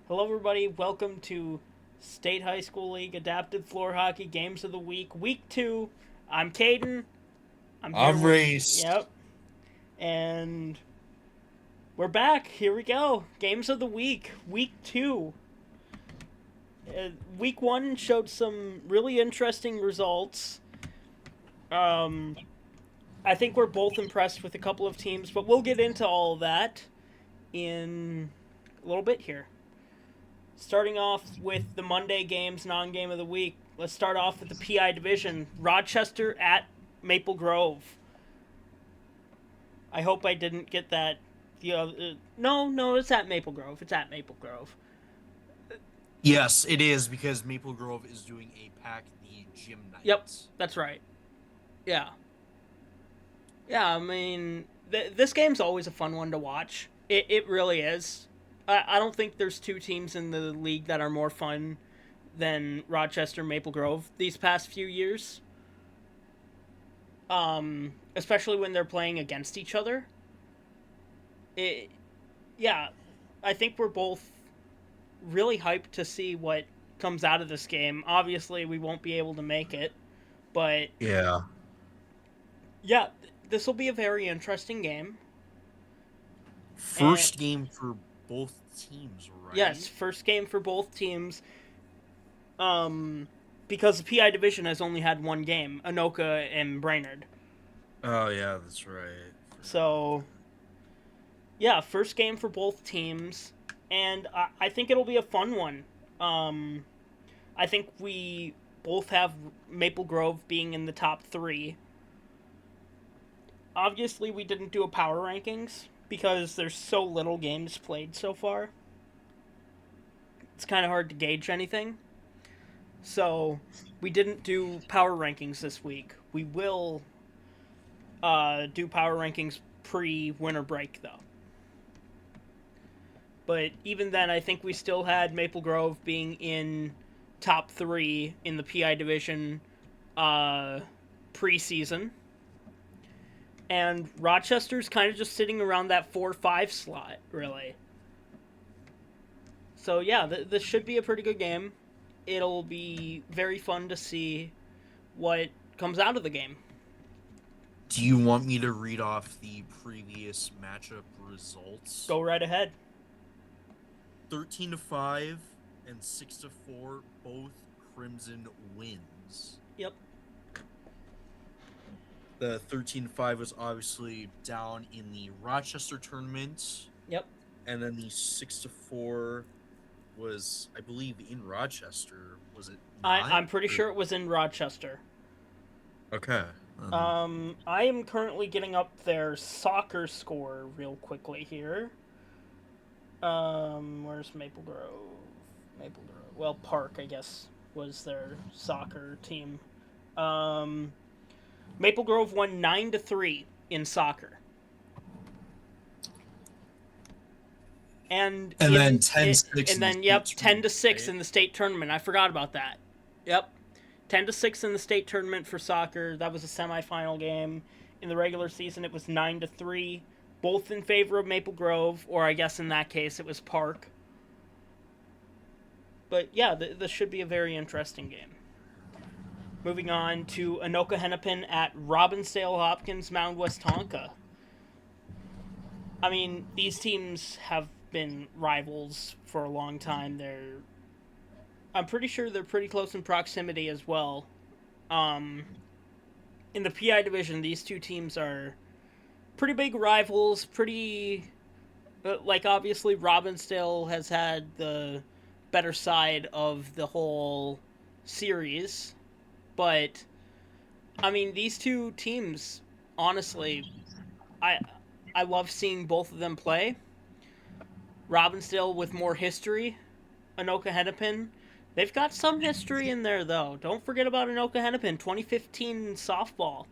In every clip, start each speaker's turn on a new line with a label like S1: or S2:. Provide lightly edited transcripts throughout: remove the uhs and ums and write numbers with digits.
S1: Hello, everybody. Welcome to State High School League Adapted Floor Hockey Games of the Week, Week 2. I'm Caden. I'm here
S2: I'm
S1: with,
S2: raised.
S1: yep, and we're back. Here we go. Games of the Week, Week 2. Week 1 showed some really interesting results. Um, I think we're both impressed with a couple of teams, but we'll get into all of that in a little bit here. Starting off with the Monday games, non-game of the week. Let's start off with the PI division. Rochester at Maple Grove. I hope I didn't get that. No, it's at Maple Grove. It's at Maple Grove.
S2: Yes, it is because Maple Grove is doing a Pack the Gym
S1: Yep,
S2: Night.
S1: that's right. Yeah, yeah. I mean, this game's always a fun one to watch. It really is. I don't think there's two teams in the league that are more fun than Rochester Maple Grove these past few years. Especially when they're playing against each other. It, yeah, I think we're both really hyped to see what comes out of this game. Obviously, we won't be able to make it, but
S2: Yeah.
S1: yeah, this will be a very interesting game. And
S2: First game for both teams,
S1: yes,
S2: right?
S1: first game for both teams. Because the PI division has only had one game, Anoka and Brainerd.
S2: Oh yeah, that's right. Forgot about
S1: So yeah, first game for both teams, and I think it'll be a fun one. Um, I think we both have Maple Grove being in the top three. Obviously, we didn't do a power rankings because there's so little games played so far. It's kind of hard to gauge anything. So, we didn't do power rankings this week. We will do power rankings pre winter break, though. But even then, I think we still had Maple Grove being in top three in the PI division uh, preseason. And Rochester's kind of just sitting around that 4-5 slot, really. So, yeah, this should be a pretty good game. It'll be very fun to see what comes out of the game.
S2: Do you want me to read off the previous matchup results?
S1: Go right ahead.
S2: 13-5 and 6-4, both Crimson wins.
S1: Yep.
S2: The 13-5 was obviously down in the Rochester tournament,
S1: Yep.
S2: and then the 6-4 was, I believe, in Rochester. Was it not?
S1: I'm pretty sure it was in Rochester.
S2: Okay.
S1: I am currently getting up their soccer score real quickly here. Where's Maple Grove? Maple Grove. Well, Park, I guess, was their soccer team. Um, Maple Grove won 9-3 in soccer, and
S2: And then
S1: in
S2: 10
S1: it,
S2: 6
S1: and
S2: in the
S1: then yep,
S2: state
S1: 10-6
S2: tournament,
S1: in the state tournament. I forgot about that. Yep, 10-6 in the state tournament for soccer. That was a semifinal game. In the regular season, it was 9-3, both in favor of Maple Grove, or I guess in that case it was Park. But yeah, this should be a very interesting game. Moving on to Anoka Hennepin at Robbinsdale Hopkins Mound West Tonka. I mean, these teams have been rivals for a long time. I'm pretty sure they're pretty close in proximity as well. Um, in the PI division, these two teams are pretty big rivals. Like obviously Robbinsdale has had the better side of the whole series, but I mean these two teams, honestly, I I love seeing both of them play. Robbinsdale with more history, Anoka Hennepin. They've got some history in there though. Don't forget about Anoka Hennepin, 2015 softball.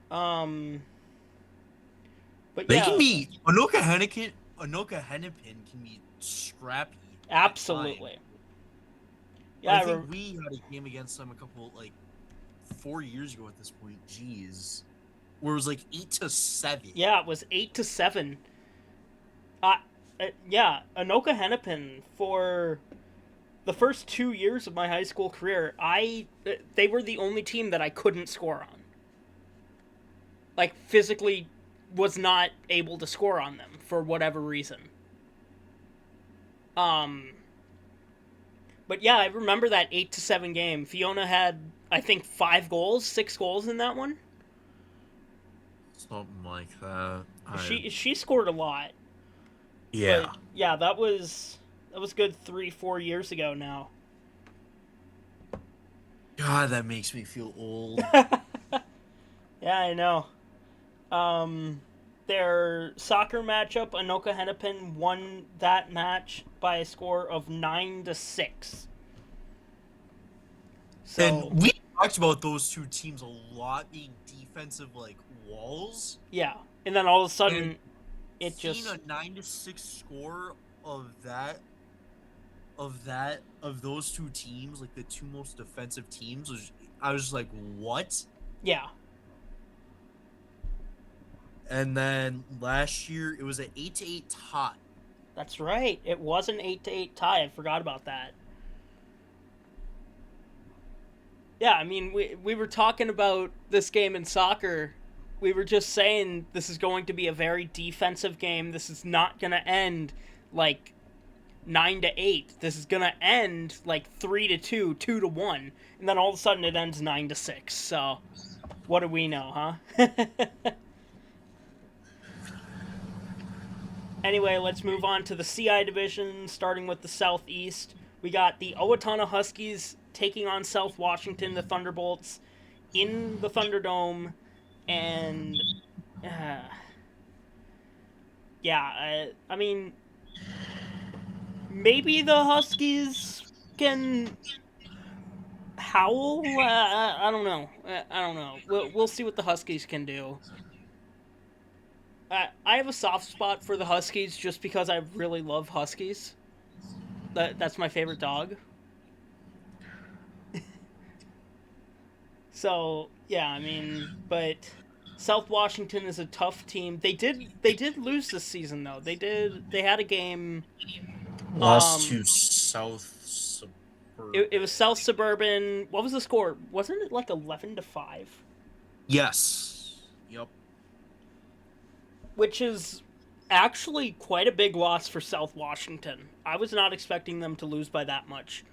S1: Um, but
S2: they can
S1: yeah,
S2: be Anoka Hennepin can be scrappy at times.
S1: absolutely.
S2: I
S1: Yeah,
S2: think we had a game against them a couple, like, 4 years ago at this point. Jeez, where it was like 8-7.
S1: yeah, it was 8-7. Uh, yeah, Anoka Hennepin for the first 2 years of my high school career, they were the only team that I couldn't score on. Like physically, was not able to score on them for whatever reason. Um, but yeah, I remember that 8-7 game. Fiona had, I think, 5 goals, 6 goals in that one.
S2: Something like that.
S1: She scored a lot, but
S2: Yeah.
S1: yeah, that was good 3-4 years ago now.
S2: God, that makes me feel old.
S1: Yeah, I know. Um, their soccer matchup, Anoka Hennepin won that match by a score of 9-6.
S2: And
S1: So
S2: we talked about those two teams a lot being defensive like walls.
S1: yeah, and then all of a
S2: And
S1: sudden, it
S2: seeing
S1: just
S2: a 9-6 score of of those two teams, like the two most defensive teams, I was just like, what?
S1: yeah,
S2: And then last year it was an 8-8 tie.
S1: that's right. It was an 8-8 tie. I forgot about that. Yeah, I mean, we were talking about this game in soccer. We were just saying this is going to be a very defensive game. This is not going to end like 9-8. This is going to end like 3-2, 2-1, and then all of a sudden it ends 9-6. So, what do we know, huh? Anyway, let's move on to the CI division, starting with the Southeast. We got the Owatonna Huskies taking on South Washington, the Thunderbolts, in the Thunderdome, and uh, yeah, I mean, maybe the Huskies can howl. I don't know. I don't know. We'll see what the Huskies can do. I have a soft spot for the Huskies just because I really love Huskies. That's my favorite dog. So yeah, I mean, but South Washington is a tough team. They did lose this season though. They had a game.
S2: Lost
S1: Um,
S2: to South Suburban.
S1: it was South Suburban. What was the score? Wasn't it like 11-5?
S2: Yes. Yep.
S1: Which is actually quite a big loss for South Washington. I was not expecting them to lose by that much.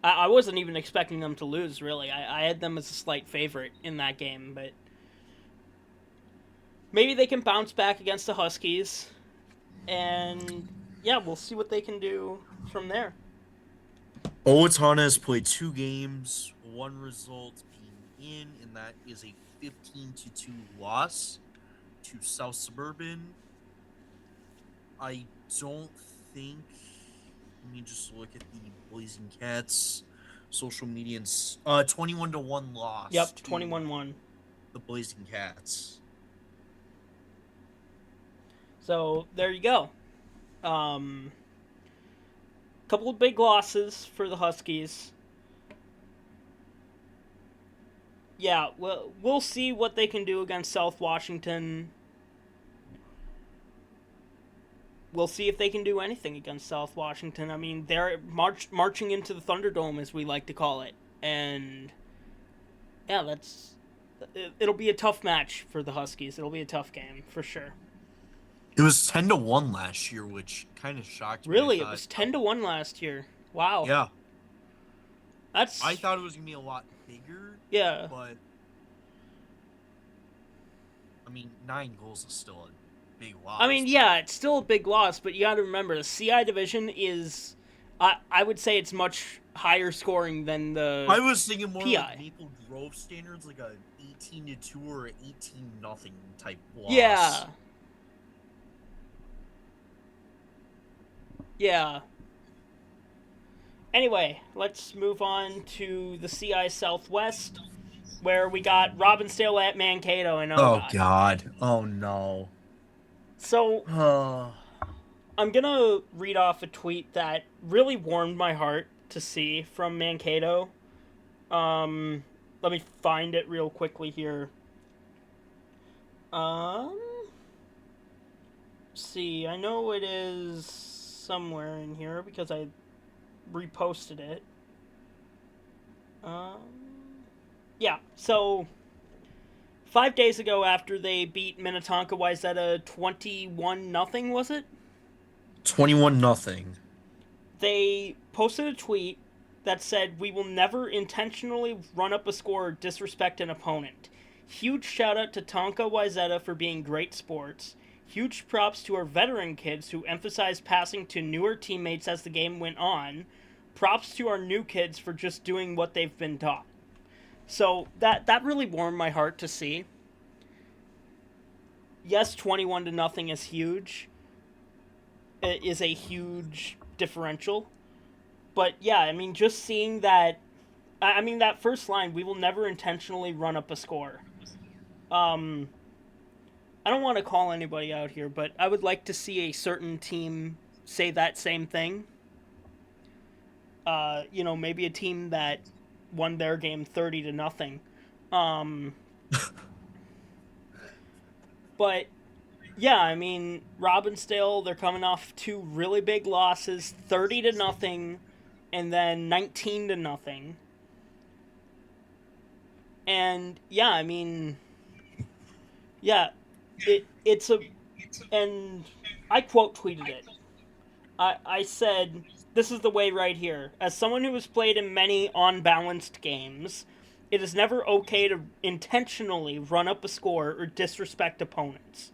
S1: I wasn't even expecting them to lose, really. I had them as a slight favorite in that game, but maybe they can bounce back against the Huskies. And yeah, we'll see what they can do from there.
S2: Owatonna has played 2 games, one result being and that is a 15-2 loss to South Suburban. I don't think. Let me just look at the Blazing Cats social media and 21-1 loss
S1: Yep,
S2: to
S1: 21-1.
S2: the Blazing Cats.
S1: So there you go. Couple of big losses for the Huskies. Yeah, we'll see what they can do against South Washington. We'll see if they can do anything against South Washington. I mean, they're marching into the Thunderdome, as we like to call it, and yeah, it'll be a tough match for the Huskies. It'll be a tough game for sure.
S2: It was 10-1 last year, which kind of shocked me.
S1: Really, it was 10-1 last year. Wow,
S2: Yeah, I
S1: that's
S2: thought it was gonna be a lot bigger,
S1: yeah.
S2: but I mean, 9 goals is still a big
S1: I
S2: loss.
S1: mean, yeah, it's still a big loss, but you got to remember the CI division is, I would say it's much higher scoring than the
S2: I was thinking more like
S1: PI.
S2: Maple Grove standards, like a 18-2 or 18-0 type loss.
S1: Yeah, yeah. Anyway, let's move on to the CI Southwest, where we got Robbinsdale at Mankato and
S2: Oh
S1: ODOT.
S2: God! Oh no!
S1: So
S2: Oh,
S1: I'm gonna read off a tweet that really warmed my heart to see from Mankato. Um, Let me find it real quickly here. Um, see. I know it is somewhere in here because I reposted it. Um, yeah, so 5 days ago after they beat Minnetonka-Wayzata 21-0, was it?
S2: 21-0.
S1: They posted a tweet that said, "We will never intentionally run up a score or disrespect an opponent. Huge shout out to Tonka-Wayzata for being great sports. Huge props to our veteran kids who emphasized passing to newer teammates as the game went on. Props to our new kids for just doing what they've been taught." So that really warmed my heart to see. Yes, 21-0 is huge. It is a huge differential. But yeah, I mean, just seeing that, I mean, that first line, "We will never intentionally run up a score." Um, I don't want to call anybody out here, but I would like to see a certain team say that same thing. Maybe a team that won their game 30-0. Um, but yeah, I mean, Robbinsdale, they're coming off two really big losses, 30-0, and then 19-0. And yeah, I mean, yeah, it's a, and I quote tweeted it. I said, "This is the way right here. As someone who has played in many unbalanced games, it is never okay to intentionally run up a score or disrespect opponents.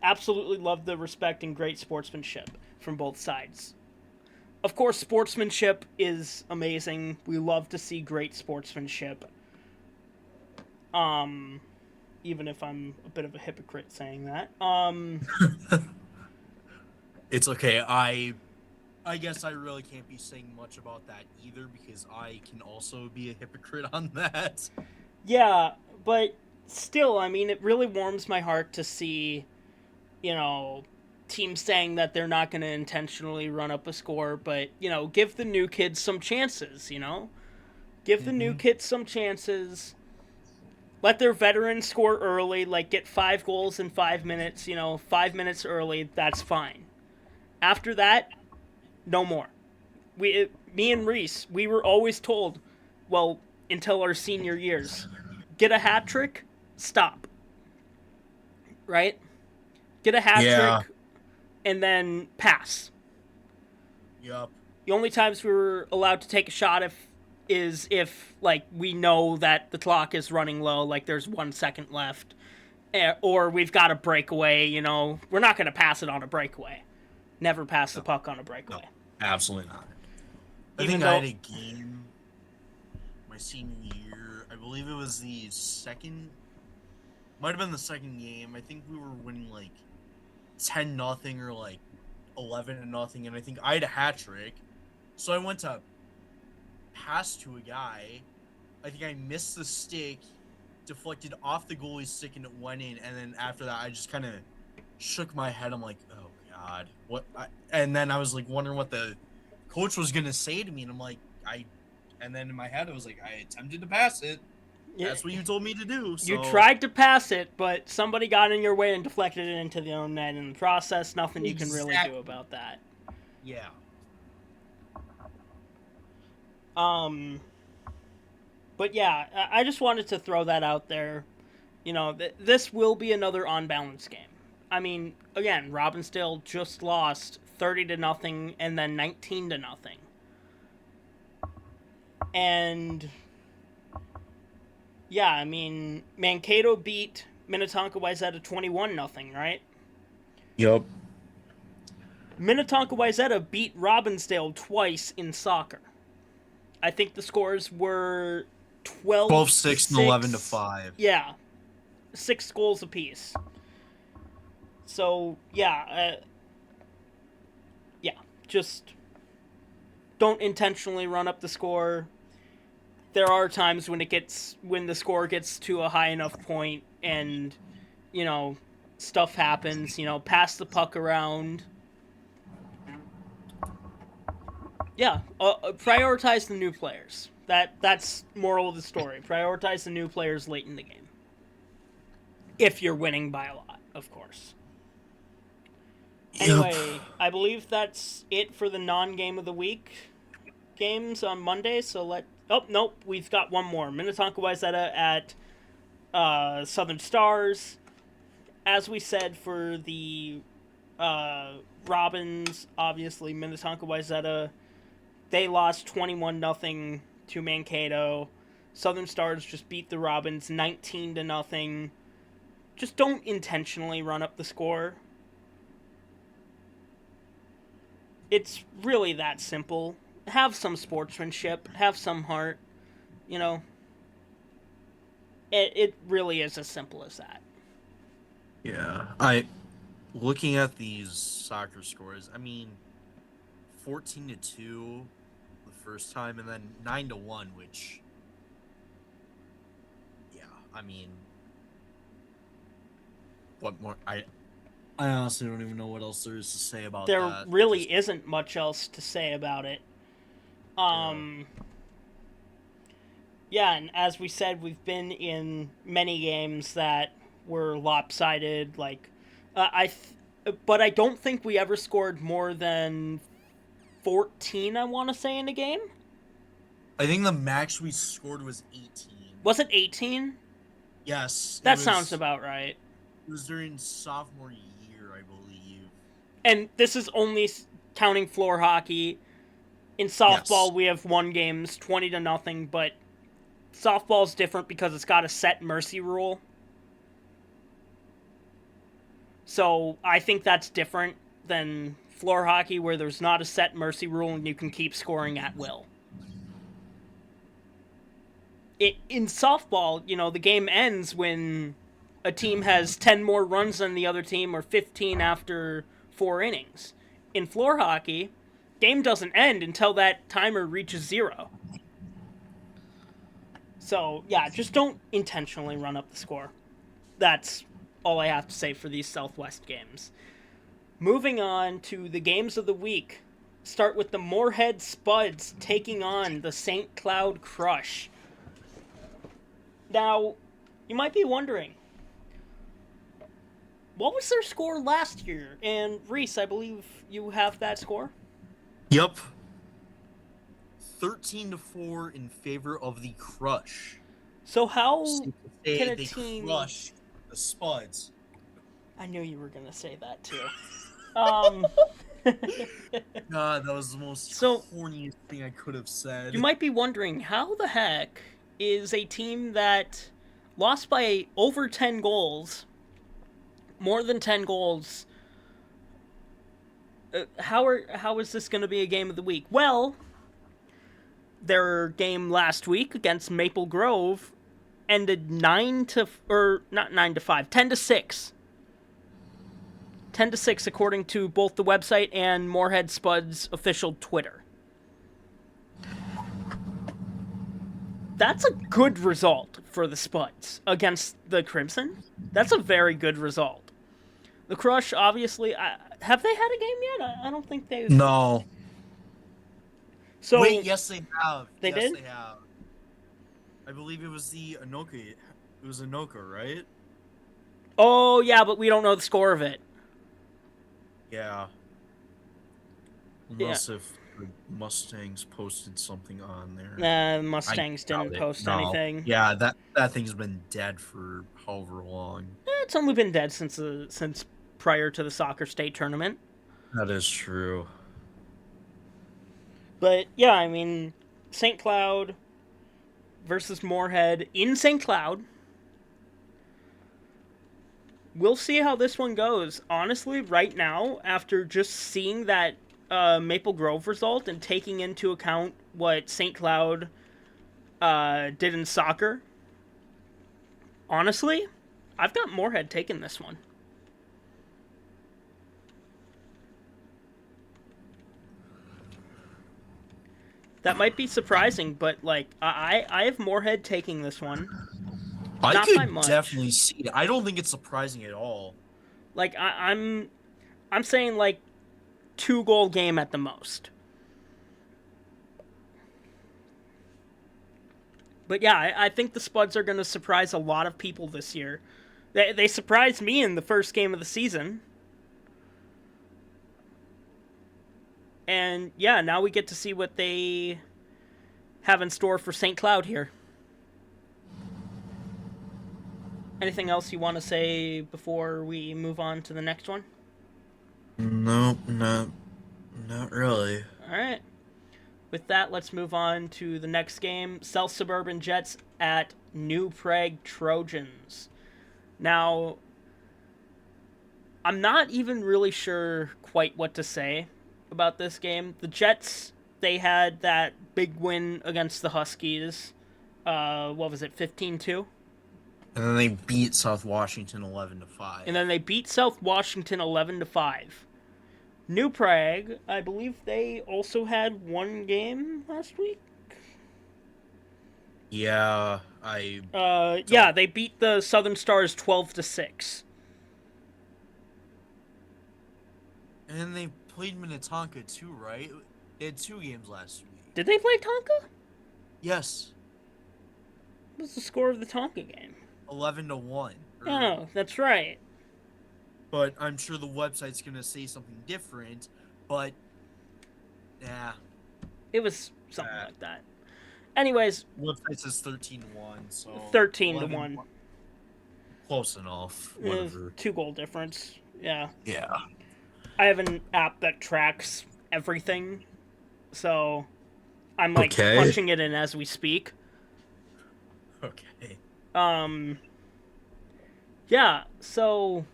S1: Absolutely love the respect and great sportsmanship from both sides." Of course, sportsmanship is amazing. We love to see great sportsmanship. Um, Even if I'm a bit of a hypocrite saying that.
S2: It's okay. I guess I really can't be saying much about that either because I can also be a hypocrite on that.
S1: Yeah, but still, I mean, it really warms my heart to see, you know, teams saying that they're not going to intentionally run up a score, but, give the new kids some chances, Give the new kids some chances. Let their veterans score early, like get 5 goals in 5 minutes, 5 minutes early, that's fine. After that, no more. Me and Reese, we were always told, well, until our senior years, get a hat trick, stop. Right? Get a hat
S2: Yeah.
S1: trick, and then pass.
S2: Yup.
S1: The only times we were allowed to take a shot if like we know that the clock is running low, like there's 1 second left, or we've got a breakaway. We're not going to pass it on a breakaway. Never pass the
S2: No.
S1: puck on a
S2: No.
S1: breakaway.
S2: Absolutely not. I
S1: Even
S2: think
S1: though
S2: I had a game my senior year. I believe it was the second. Might have been the second game. I think we were winning like 10-0 or like 11-0, and I think I had a hat trick. So I went to pass to a guy. I think I missed the stick, deflected off the goalie's stick, and it went in. And then after that, I just kind of shook my head. I'm like, oh god, what? And then I was like wondering what the coach was gonna say to me, and I'm like, And then in my head, I was like, I attempted to pass it. That's what you told me to do. So
S1: you tried to pass it, but somebody got in your way and deflected it into the own net. In the process, nothing you can really do about that.
S2: Yeah.
S1: But yeah, I just wanted to throw that out there. This will be another unbalanced game. I mean, again, Robbinsdale just lost 30-0 and then 19-0. And yeah, I mean, Mankato beat Minnetonka-Wayzata 21-0, right?
S2: Yup.
S1: Minnetonka-Wayzata beat Robbinsdale twice in soccer. I think the scores were
S2: 12-6 and 11-5.
S1: Yeah, 6 goals apiece. So yeah, just don't intentionally run up the score. There are times when the score gets to a high enough point, and stuff happens. Pass the puck around. Yeah, prioritize the new players. That's moral of the story. Prioritize the new players late in the game. If you're winning by a lot, of course.
S2: Yep.
S1: Anyway, I believe that's it for the non-game of the week games on Monday. So oh nope, we've got one more. Minnetonka-Wayzata at Southern Stars. As we said for the Robins, obviously Minnetonka-Wayzata, they lost 21-0 to Mankato. Southern Stars just beat the Robins 19-0. Just don't intentionally run up the score. It's really that simple. Have some sportsmanship, have some heart, you know. It really is as simple as that.
S2: Yeah. Looking at these soccer scores, I mean 14-2 the first time and then 9-1, which yeah, I mean what more I honestly don't even know what else there is to say about
S1: There
S2: that.
S1: really isn't much else to say about it.
S2: Yeah.
S1: Yeah, and as we said, we've been in many games that were lopsided. Like, but I don't think we ever scored more than 14. I want to say in a game.
S2: I think the max we scored was 18.
S1: Was it 18?
S2: Yes,
S1: That sounds about right.
S2: It was during sophomore year, I believe.
S1: And this is only counting floor hockey. In softball,
S2: Yes.
S1: we have won games 20-0, but softball's different because it's got a set mercy rule. So I think that's different than floor hockey, where there's not a set mercy rule and you can keep scoring at will. In softball, the game ends when a team has 10 more runs than the other team or 15 after 4 innings. In floor hockey, game doesn't end until that timer reaches 0. So, yeah, just don't intentionally run up the score. That's all I have to say for these Southwest games. Moving on to the games of the week. Start with the Moorhead Spuds taking on the St. Cloud Crush. Now, you might be wondering, what was their score last year? And Reese, I believe you have that score?
S2: Yep. 13-4 in favor of the Crush.
S1: So how can a
S2: they
S1: team...
S2: crush the Spuds.
S1: I knew you were going to say that too.
S2: God, that was the most corniest thing I could have said.
S1: You might be wondering, how the heck is a team that lost by over 10 goals, more than 10 goals, how is this going to be a game of the week? Well, their game last week against Maple Grove ended 10-6. 10-6 according to both the website and Moorhead Spuds official Twitter. That's a good result for the Spuds against the Crimson. That's a very good result. The Crush, obviously, have they had a game yet? I don't think they've...
S2: No.
S1: So,
S2: wait, yes they have.
S1: They did?
S2: They have. I believe it was the Anoka. It was Anoka, right?
S1: Oh, yeah, but we don't know the score of it.
S2: Yeah. Unless if the Mustangs posted something on there.
S1: Nah, the Mustangs didn't post anything.
S2: Yeah, that thing's been dead for however long.
S1: It's only been dead since prior to the soccer state tournament.
S2: That is true.
S1: But, yeah, I mean, St. Cloud versus Moorhead in St. Cloud. We'll see how this one goes. Honestly, right now, after just seeing that Maple Grove result and taking into account what St. Cloud did in soccer, honestly, I've got Moorhead taking this one. That might be surprising, but I have Moorhead taking this one.
S2: I could definitely see it. I don't think it's surprising at all.
S1: I'm saying 2-goal game at the most. But yeah, I think the Spuds are going to surprise a lot of people this year. They surprised me in the first game of the season. And yeah, now we get to see what they have in store for St. Cloud here. Anything else you want to say before we move on to the next one?
S2: Nope, not really.
S1: All right. With that, let's move on to the next game. South Suburban Jets at New Prague Trojans. Now, I'm not even really sure quite what to say about this game. The Jets, they had that big win against the Huskies. What was it, 15-2?
S2: And then they beat South Washington 11-5.
S1: And then they beat South Washington 11-5. New Prague, I believe they also had one game last week.
S2: Yeah, I.
S1: Yeah, they beat the Southern Stars 12-6.
S2: And they played Minnetonka too, right? They had 2 games last week.
S1: Did they play Tonka?
S2: Yes.
S1: What was the score of the Tonka game?
S2: 11-1.
S1: Oh, that's right.
S2: But I'm sure the website's gonna say something different. But, yeah,
S1: It was something like that. Anyways,
S2: website says 13-1, so
S1: 13-1.
S2: Close enough.
S1: It was
S2: Whatever.
S1: 2-goal difference. Yeah.
S2: Yeah.
S1: I have an app that tracks everything, so I'm like punching it in as we speak.
S2: Okay.
S1: Yeah, so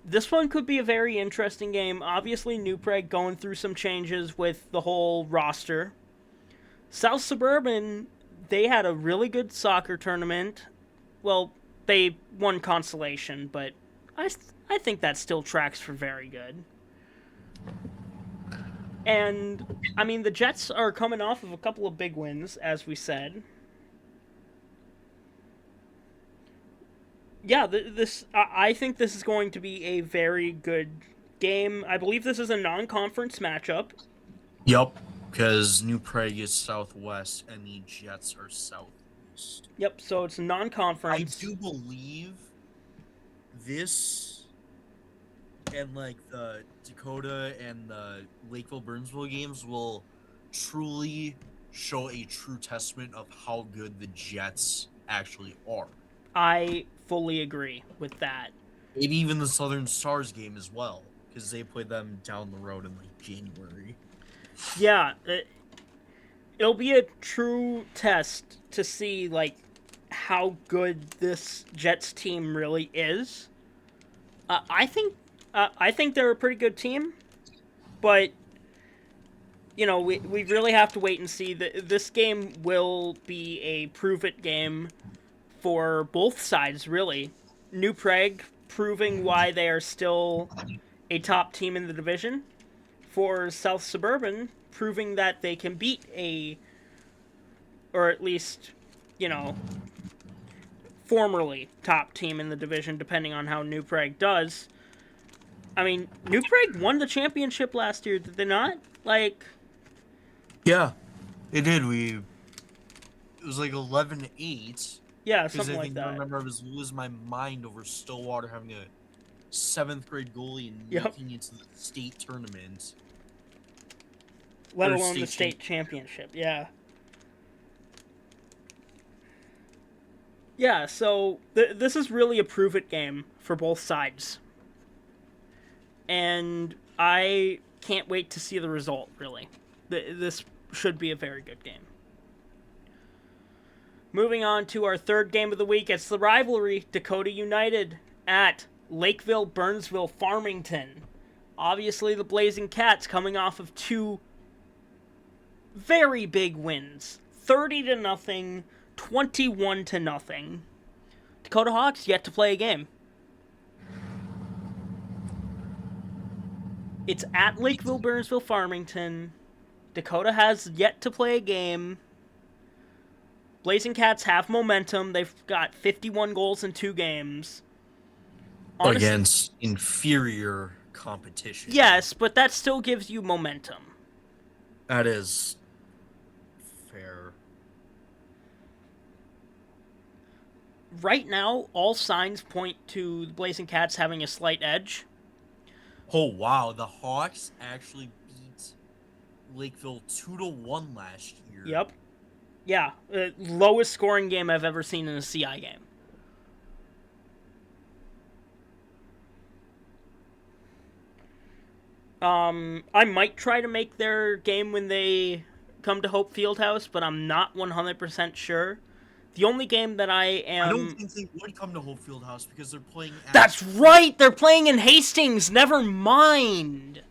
S1: this one could be a very interesting game. Obviously, New Prague going through some changes with the whole roster. South Suburban, they had a really good soccer tournament. Well, they won consolation, but I think that still tracks for very good. And, I mean, the Jets are coming off of a couple of big wins, as we said. Yeah, I think this is going to be a very good game. I believe this is a non-conference matchup.
S2: Yep, because New Prague is southwest and the Jets are southeast.
S1: Yep, so it's non-conference.
S2: I do believe this and like the Dakota and the Lakeville-Burnsville games will truly show a true testament of how good the Jets actually are.
S1: I fully agree with that.
S2: Maybe even the Southern Stars game as well, because they played them down the road in like January.
S1: Yeah, it'll be a true test to see like how good this Jets team really is. I think they're a pretty good team, but you know we really have to wait and see. This game will be a prove-it game for both sides, really. New Prague proving why they are still a top team in the division. For South Suburban, proving that they can beat or at least, you know, formerly top team in the division, depending on how New Prague does. I mean, New Prague won the championship last year, did they not? Like,
S2: yeah, it did. It was like 11-8.
S1: Yeah, something like that.
S2: I remember I was losing my mind over Stillwater having a 7th grade goalie and making it to the state tournament.
S1: Let alone the state championship, yeah. Yeah, so this is really a prove-it game for both sides. And I can't wait to see the result, really. This should be a very good game. Moving on to our third game of the week, it's the rivalry, Dakota United at Lakeville, Burnsville, Farmington. Obviously, the Blazing Cats coming off of 2 very big wins. 30-0, 21-0. Dakota Hawks yet to play a game. It's at Lakeville, Burnsville, Farmington. Dakota has yet to play a game. Blazing Cats have momentum. They've got 51 goals in 2 games.
S2: Against inferior competition.
S1: Yes, but that still gives you momentum.
S2: That is fair.
S1: Right now, all signs point to the Blazing Cats having a slight edge.
S2: Oh, wow. The Hawks actually beat Lakeville 2-1 last year.
S1: Yep. Yeah, lowest scoring game I've ever seen in a CI game. I might try to make their game when they come to Hope Fieldhouse, but I'm not 100% sure. The only game that I
S2: don't
S1: am...
S2: think they would come to Hope Fieldhouse because they're playing at...
S1: That's right! They're playing in Hastings! Never mind!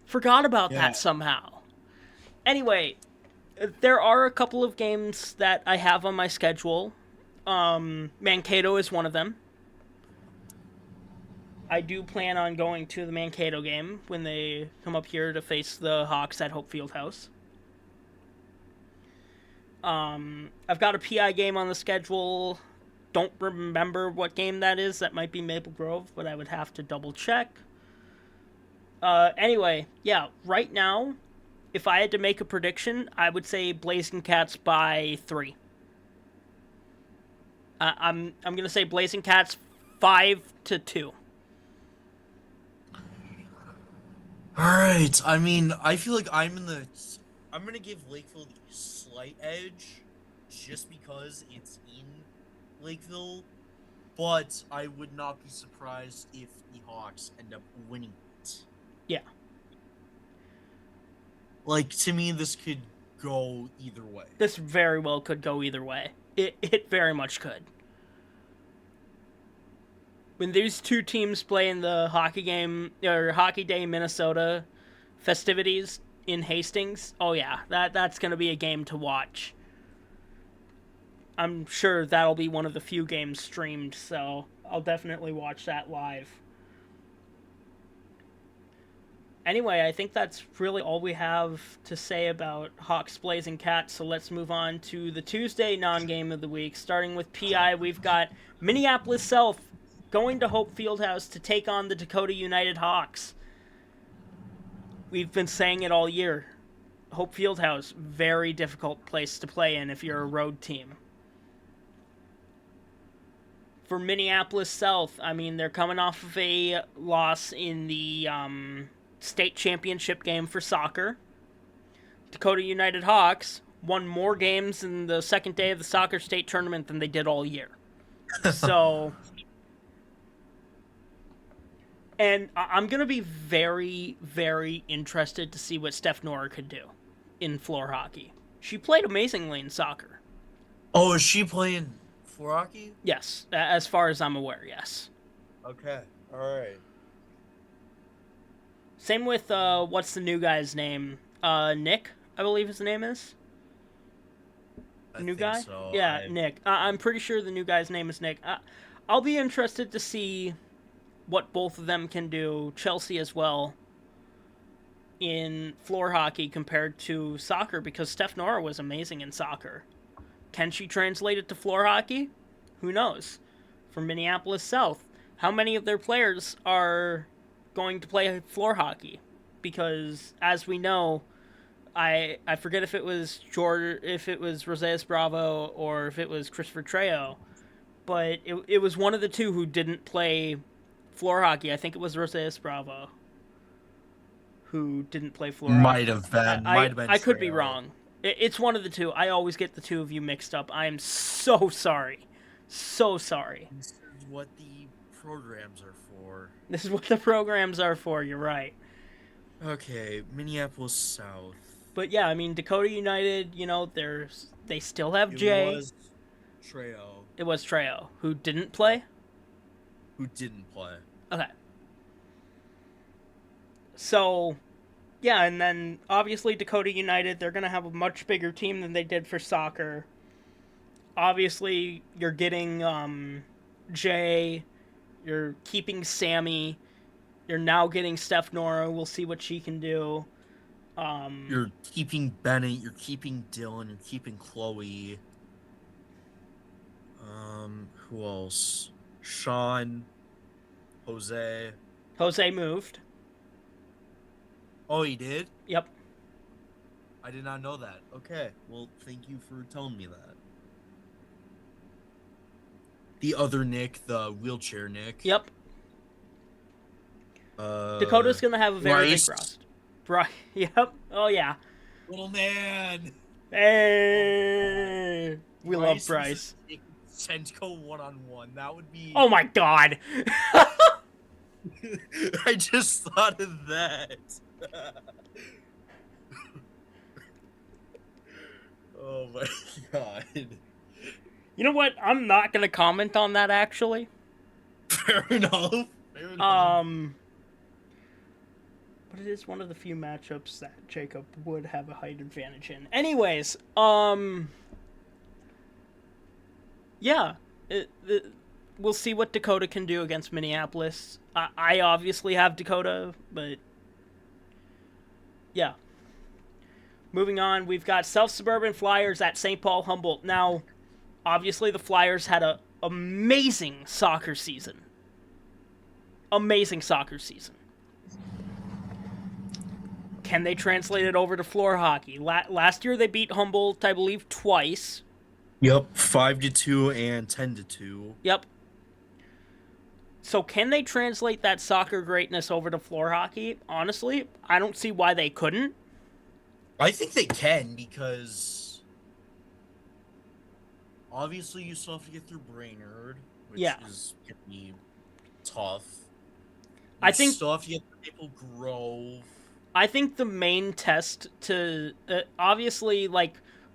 S1: Forgot about that somehow. Anyway, there are a couple of games that I have on my schedule. Mankato is one of them. I do plan on going to the Mankato game when they come up here to face the Hawks at Hope Fieldhouse. I've got a PI game on the schedule. Don't remember what game that is. That might be Maple Grove, but I would have to double check. Anyway, yeah, right now, if I had to make a prediction, I would say Blazing Cats by 3. I'm gonna say Blazing Cats 5-2.
S2: All right. I mean, I feel like I'm going to give Lakeville the slight edge just because it's in Lakeville, but I would not be surprised if the Hawks end up winning it.
S1: Yeah.
S2: Like, to me, this could go either way.
S1: This very well could go either way. It very much could. When these two teams play in the hockey game or Hockey Day Minnesota festivities in Hastings, oh yeah, that's going to be a game to watch. I'm sure that'll be one of the few games streamed, so I'll definitely watch that live. Anyway, I think that's really all we have to say about Hawks Blazing Cats, so let's move on to the Tuesday non-game of the week. Starting with PI, we've got Minneapolis South going to Hope Fieldhouse to take on the Dakota United Hawks. We've been saying it all year. Hope Fieldhouse, very difficult place to play in if you're a road team. For Minneapolis South, I mean, they're coming off of a loss in the state championship game for soccer. Dakota United Hawks won more games in the second day of the soccer state tournament than they did all year. So... And I'm going to be very, very interested to see what Steph Nora could do in floor hockey. She played amazingly in soccer.
S2: Oh, is she playing floor hockey?
S1: Yes, as far as I'm aware, yes.
S2: Okay, all right.
S1: Same with, what's the new guy's name? Nick, I believe his name is? The new guy?
S2: So.
S1: Yeah, Nick. I'm pretty sure the new guy's name is Nick. I'll be interested to see what both of them can do, Chelsea as well, in floor hockey compared to soccer, because Steph Nora was amazing in soccer. Can she translate it to floor hockey? Who knows? For Minneapolis South, how many of their players are going to play floor hockey? Because, as we know, I forget if it was Rosales Bravo or if it was Christopher Trejo, but it was one of the two who didn't play floor hockey. I think it was Rosales Bravo who didn't play floor hockey.
S2: Might have been.
S1: I could be wrong. It's one of the two. I always get the two of you mixed up. I am so sorry. So sorry.
S2: This is what the programs are for.
S1: This is what the programs are for. You're right.
S2: Okay, Minneapolis South.
S1: But yeah, I mean, Dakota United, you know, they still have Jay.
S2: It was Trejo.
S1: It was Trejo, who didn't play?
S2: Who didn't play.
S1: Okay. So, yeah, and then obviously Dakota United, they're going to have a much bigger team than they did for soccer. Obviously, you're getting Jay, you're keeping Sammy, you're now getting Steph Nora. We'll see what she can do.
S2: You're keeping Bennett, you're keeping Dylan, you're keeping Chloe. Who else? Sean, Jose.
S1: Jose moved.
S2: Oh, he did?
S1: Yep.
S2: I did not know that. Okay, well, thank you for telling me that. The other Nick, the wheelchair Nick.
S1: Yep. Dakota's going to have a very big roster. Right. Yep. Oh yeah.
S2: Little man.
S1: Hey, we love
S2: Bryce
S1: Bryce.
S2: versus Jacob Senko 1-on-1. That would be.
S1: Oh my god.
S2: I just thought of that. Oh my god.
S1: You know what? I'm not gonna comment on that actually.
S2: Fair enough. Fair enough.
S1: But it is one of the few matchups that Jacob would have a height advantage in. Anyways, yeah, we'll see what Dakota can do against Minneapolis. I obviously have Dakota, but yeah. Moving on, we've got South Suburban Flyers at St. Paul Humboldt. Now, obviously, the Flyers had a amazing soccer season. Amazing soccer season. Can they translate it over to floor hockey? Last year they beat Humboldt, I believe, twice.
S2: Yep, 5-2 and 10-2.
S1: Yep. So can they translate that soccer greatness over to floor hockey? Honestly, I don't see why they couldn't.
S2: I think they can because obviously you still have to get through Brainerd, which is gonna be tough.
S1: I think
S2: still have to get through Maple Grove.
S1: I think the main test to obviously like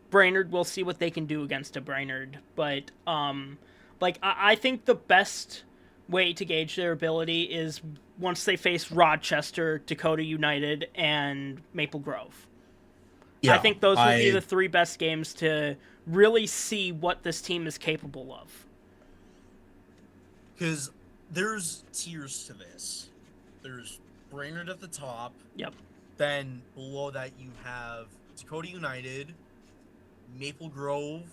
S1: Brainerd, we'll see what they can do against a Brainerd, but I think the best way to gauge their ability is once they face Rochester, Dakota United, and Maple Grove. Yeah, I think those would be the three best games to really see what this team is capable of.
S2: Because there's tiers to this. There's Brainerd at the top.
S1: Yep.
S2: Then below that you have Dakota United, Maple Grove,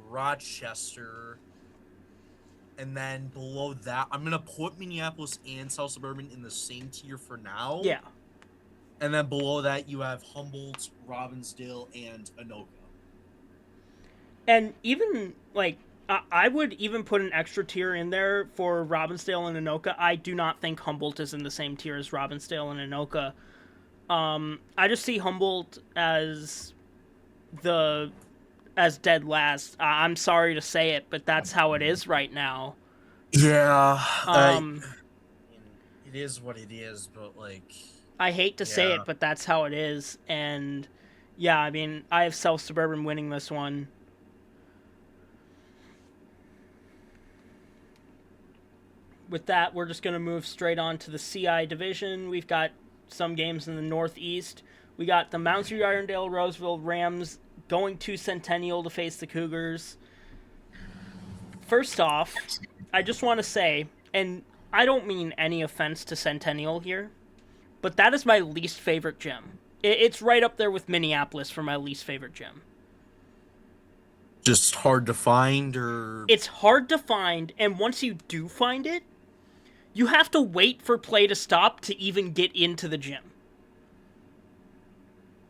S2: Rochester, and then below that, I'm gonna put Minneapolis and South Suburban in the same tier for now.
S1: Yeah.
S2: And then below that you have Humboldt, Robbinsdale, and Anoka.
S1: And even like I would even put an extra tier in there for Robbinsdale and Anoka. I do not think Humboldt is in the same tier as Robbinsdale and Anoka. I just see Humboldt as dead last. I'm sorry to say it, but that's how it is right now.
S2: Yeah. It is what it is, but like
S1: I hate to say it, but that's how it is. And yeah, I mean, I have South Suburban winning this one. With that, we're just going to move straight on to the CI division. We've got some games in the Northeast. We got the Mount Street Irondale Roseville Rams going to Centennial to face the Cougars. First off, I just want to say, and I don't mean any offense to Centennial here, but that is my least favorite gym. It's right up there with Minneapolis for my least favorite gym.
S2: Just hard to find, or
S1: it's hard to find, and once you do find it, you have to wait for play to stop to even get into the gym.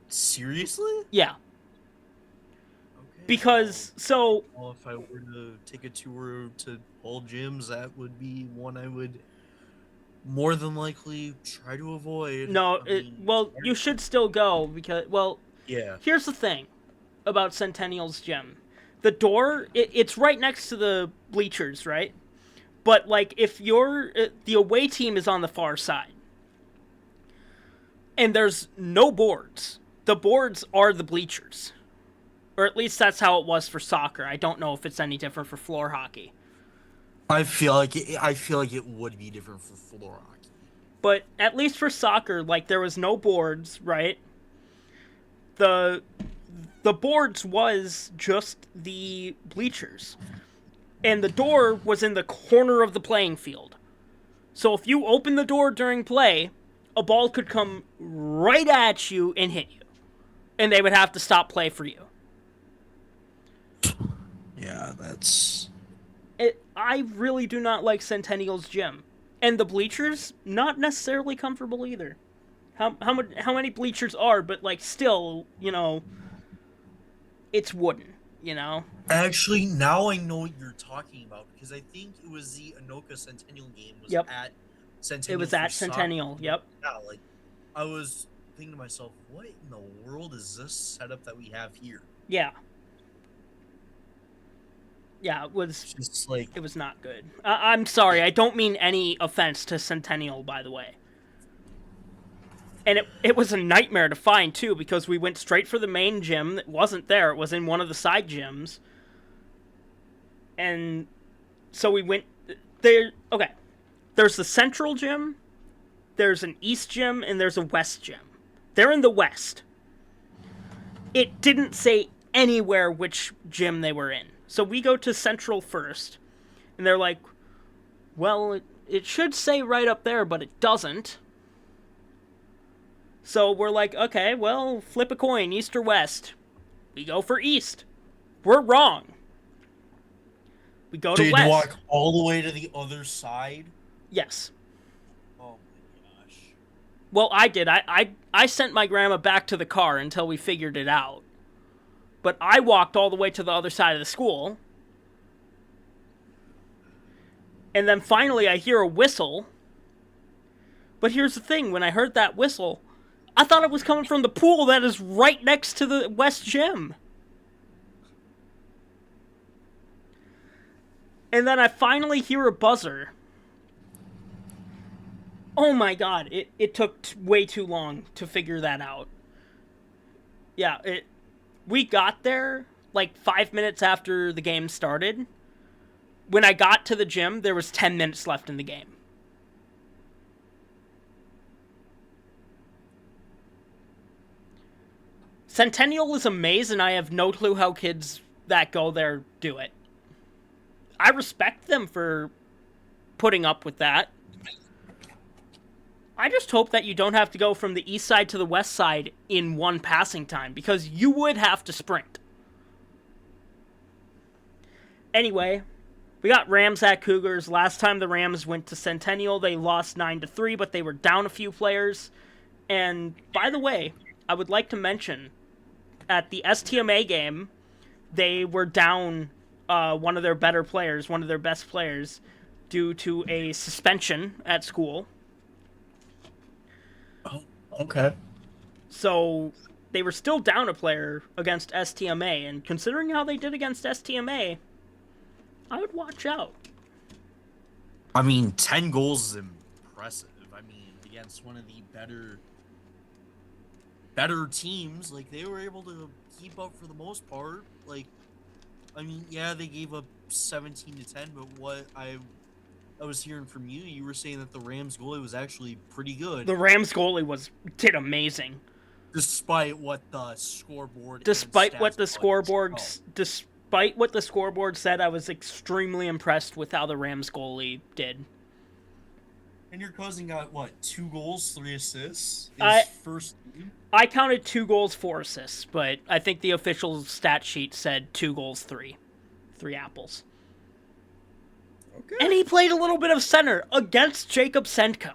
S2: Seriously?
S1: Yeah. Okay. Because, so...
S2: Well, if I were to take a tour to all gyms, that would be one I would more than likely try to avoid.
S1: No, you should still go, because,
S2: yeah.
S1: Here's the thing about Centennial's gym. The door, it's right next to the bleachers, right? But, like, if the away team is on the far side, and there's no boards, the boards are the bleachers. Or at least that's how it was for soccer. I don't know if it's any different for floor hockey.
S2: I feel like it would be different for floor hockey.
S1: But at least for soccer, like, there was no boards, right? The boards was just the bleachers. And the door was in the corner of the playing field. So if you open the door during play, a ball could come right at you and hit you. And they would have to stop play for you.
S2: Yeah, that's...
S1: I really do not like Centennial's gym. And the bleachers, not necessarily comfortable either. How many bleachers are, but, like, still, it's wooden,
S2: Actually, now I know what you're talking about, because I think it was the Anoka Centennial game was at Centennial.
S1: It was at Centennial, yep.
S2: Yeah, like, I was thinking to myself, what in the world is this setup that we have here?
S1: Yeah. Yeah, it was
S2: Just like,
S1: it was not good. I'm sorry, I don't mean any offense to Centennial, by the way. And it was a nightmare to find, too, because we went straight for the main gym. It wasn't there. It was in one of the side gyms. And so we went there. Okay. There's the central gym, there's an east gym, and there's a west gym. They're in the west. It didn't say anywhere which gym they were in. So we go to central first, and they're like, well, it should say right up there, but it doesn't. So we're like, okay, well, flip a coin, east or west. We go for east. We're wrong. We go to
S2: so you
S1: west.
S2: had to walk all the way to the other side?
S1: Yes.
S2: Oh my gosh.
S1: Well, I did. I sent my grandma back to the car until we figured it out. But I walked all the way to the other side of the school. And then finally I hear a whistle. But here's the thing, when I heard that whistle, I thought it was coming from the pool that is right next to the West Gym. And then I finally hear a buzzer. Oh my god, it took way too long to figure that out. Yeah, we got there like 5 minutes after the game started. When I got to the gym, there was 10 minutes left in the game. Centennial is a maze, and I have no clue how kids that go there do it. I respect them for putting up with that. I just hope that you don't have to go from the east side to the west side in one passing time, because you would have to sprint. Anyway, we got Rams at Cougars. Last time the Rams went to Centennial, they lost 9-3, but they were down a few players. And, by the way, I would like to mention, at the STMA game, they were down one of their better players, one of their best players, due to a suspension at school.
S2: Oh, okay.
S1: So they were still down a player against STMA, and considering how they did against STMA, I would watch out.
S2: I mean, 10 goals is impressive. I mean, against one of the better teams, like, they were able to keep up for the most part. Like, I mean, yeah, they gave up 17-10, but what I was hearing from you, you were saying that the Rams goalie was actually pretty good.
S1: The Rams goalie did amazing.
S2: Despite what the scoreboard
S1: Despite what the scoreboard said, I was extremely impressed with how the Rams goalie did.
S2: And your cousin got, what, 2 goals, 3 assists? First game?
S1: I counted 2 goals, 4 assists, but I think the official stat sheet said 2 goals, 3 apples.
S2: Okay.
S1: And he played a little bit of center against Jacob Senko.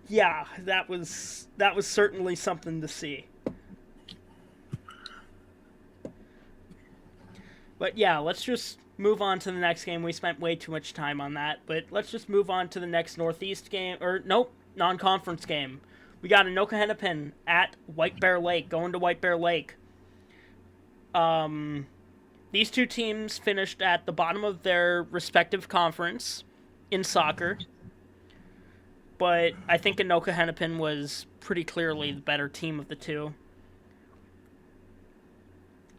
S1: Yeah, that was certainly something to see. But yeah, let's just move on to the next game. We spent way too much time on that, but let's just move on to the next Northeast game, or nope, non-conference game. We got Anoka Hennepin at White Bear Lake, going to White Bear Lake. These two teams finished at the bottom of their respective conference in soccer, but I think Anoka Hennepin was pretty clearly the better team of the two.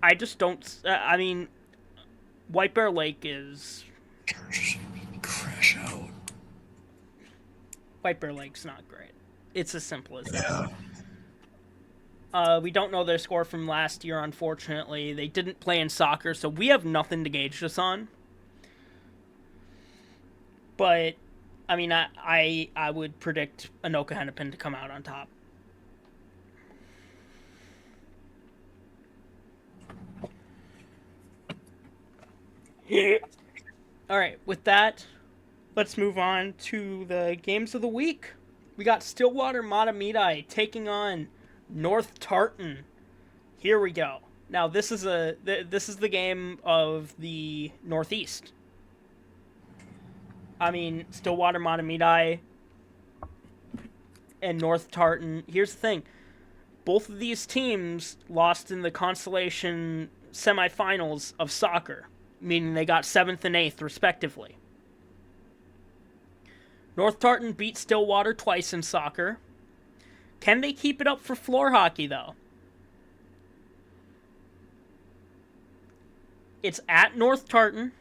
S1: I just don't... I mean, White Bear Lake is...
S2: Crash out.
S1: White Bear Lake's not great. It's as simple as that. We don't know their score from last year, unfortunately. They didn't play in soccer, so we have nothing to gauge this on. But, I mean, I would predict Anoka Hennepin to come out on top. Alright, with that, let's move on to the games of the week. We got Stillwater-Mahtomedi taking on North-Tartan. Here we go. Now, this is the game of the Northeast. I mean, Stillwater-Mahtomedi and North-Tartan. Here's the thing. Both of these teams lost in the consolation semifinals of soccer, meaning they got 7th and 8th, respectively. North-Tartan beat Stillwater twice in soccer. Can they keep it up for floor hockey, though? It's at North-Tartan.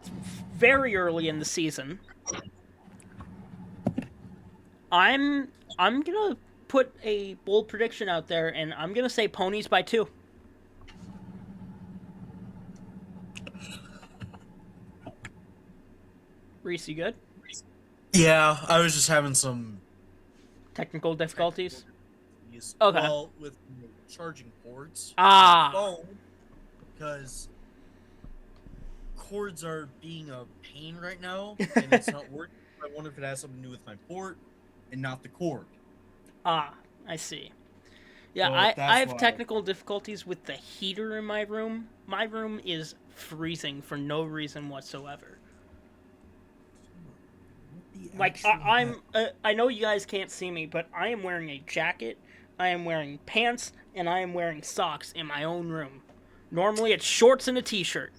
S1: It's very early in the season. I'm gonna put a bold prediction out there, and I'm gonna say Ponies by 2. Reese, you good?
S2: Yeah, I was just having some
S1: Technical difficulties?
S2: use
S1: Okay.
S2: well with charging cords
S1: Ah.
S2: phone because cords are being a pain right now and it's not working. I wonder if it has something to do with my port and not the cord.
S1: Ah, I see. Yeah,
S2: So
S1: I
S2: that's
S1: have
S2: why.
S1: technical difficulties with the heater in my room. My room is freezing for no reason whatsoever. Like I know you guys can't see me, but I am wearing a jacket, I am wearing pants, and I am wearing socks in my own room. Normally it's shorts and a t-shirt.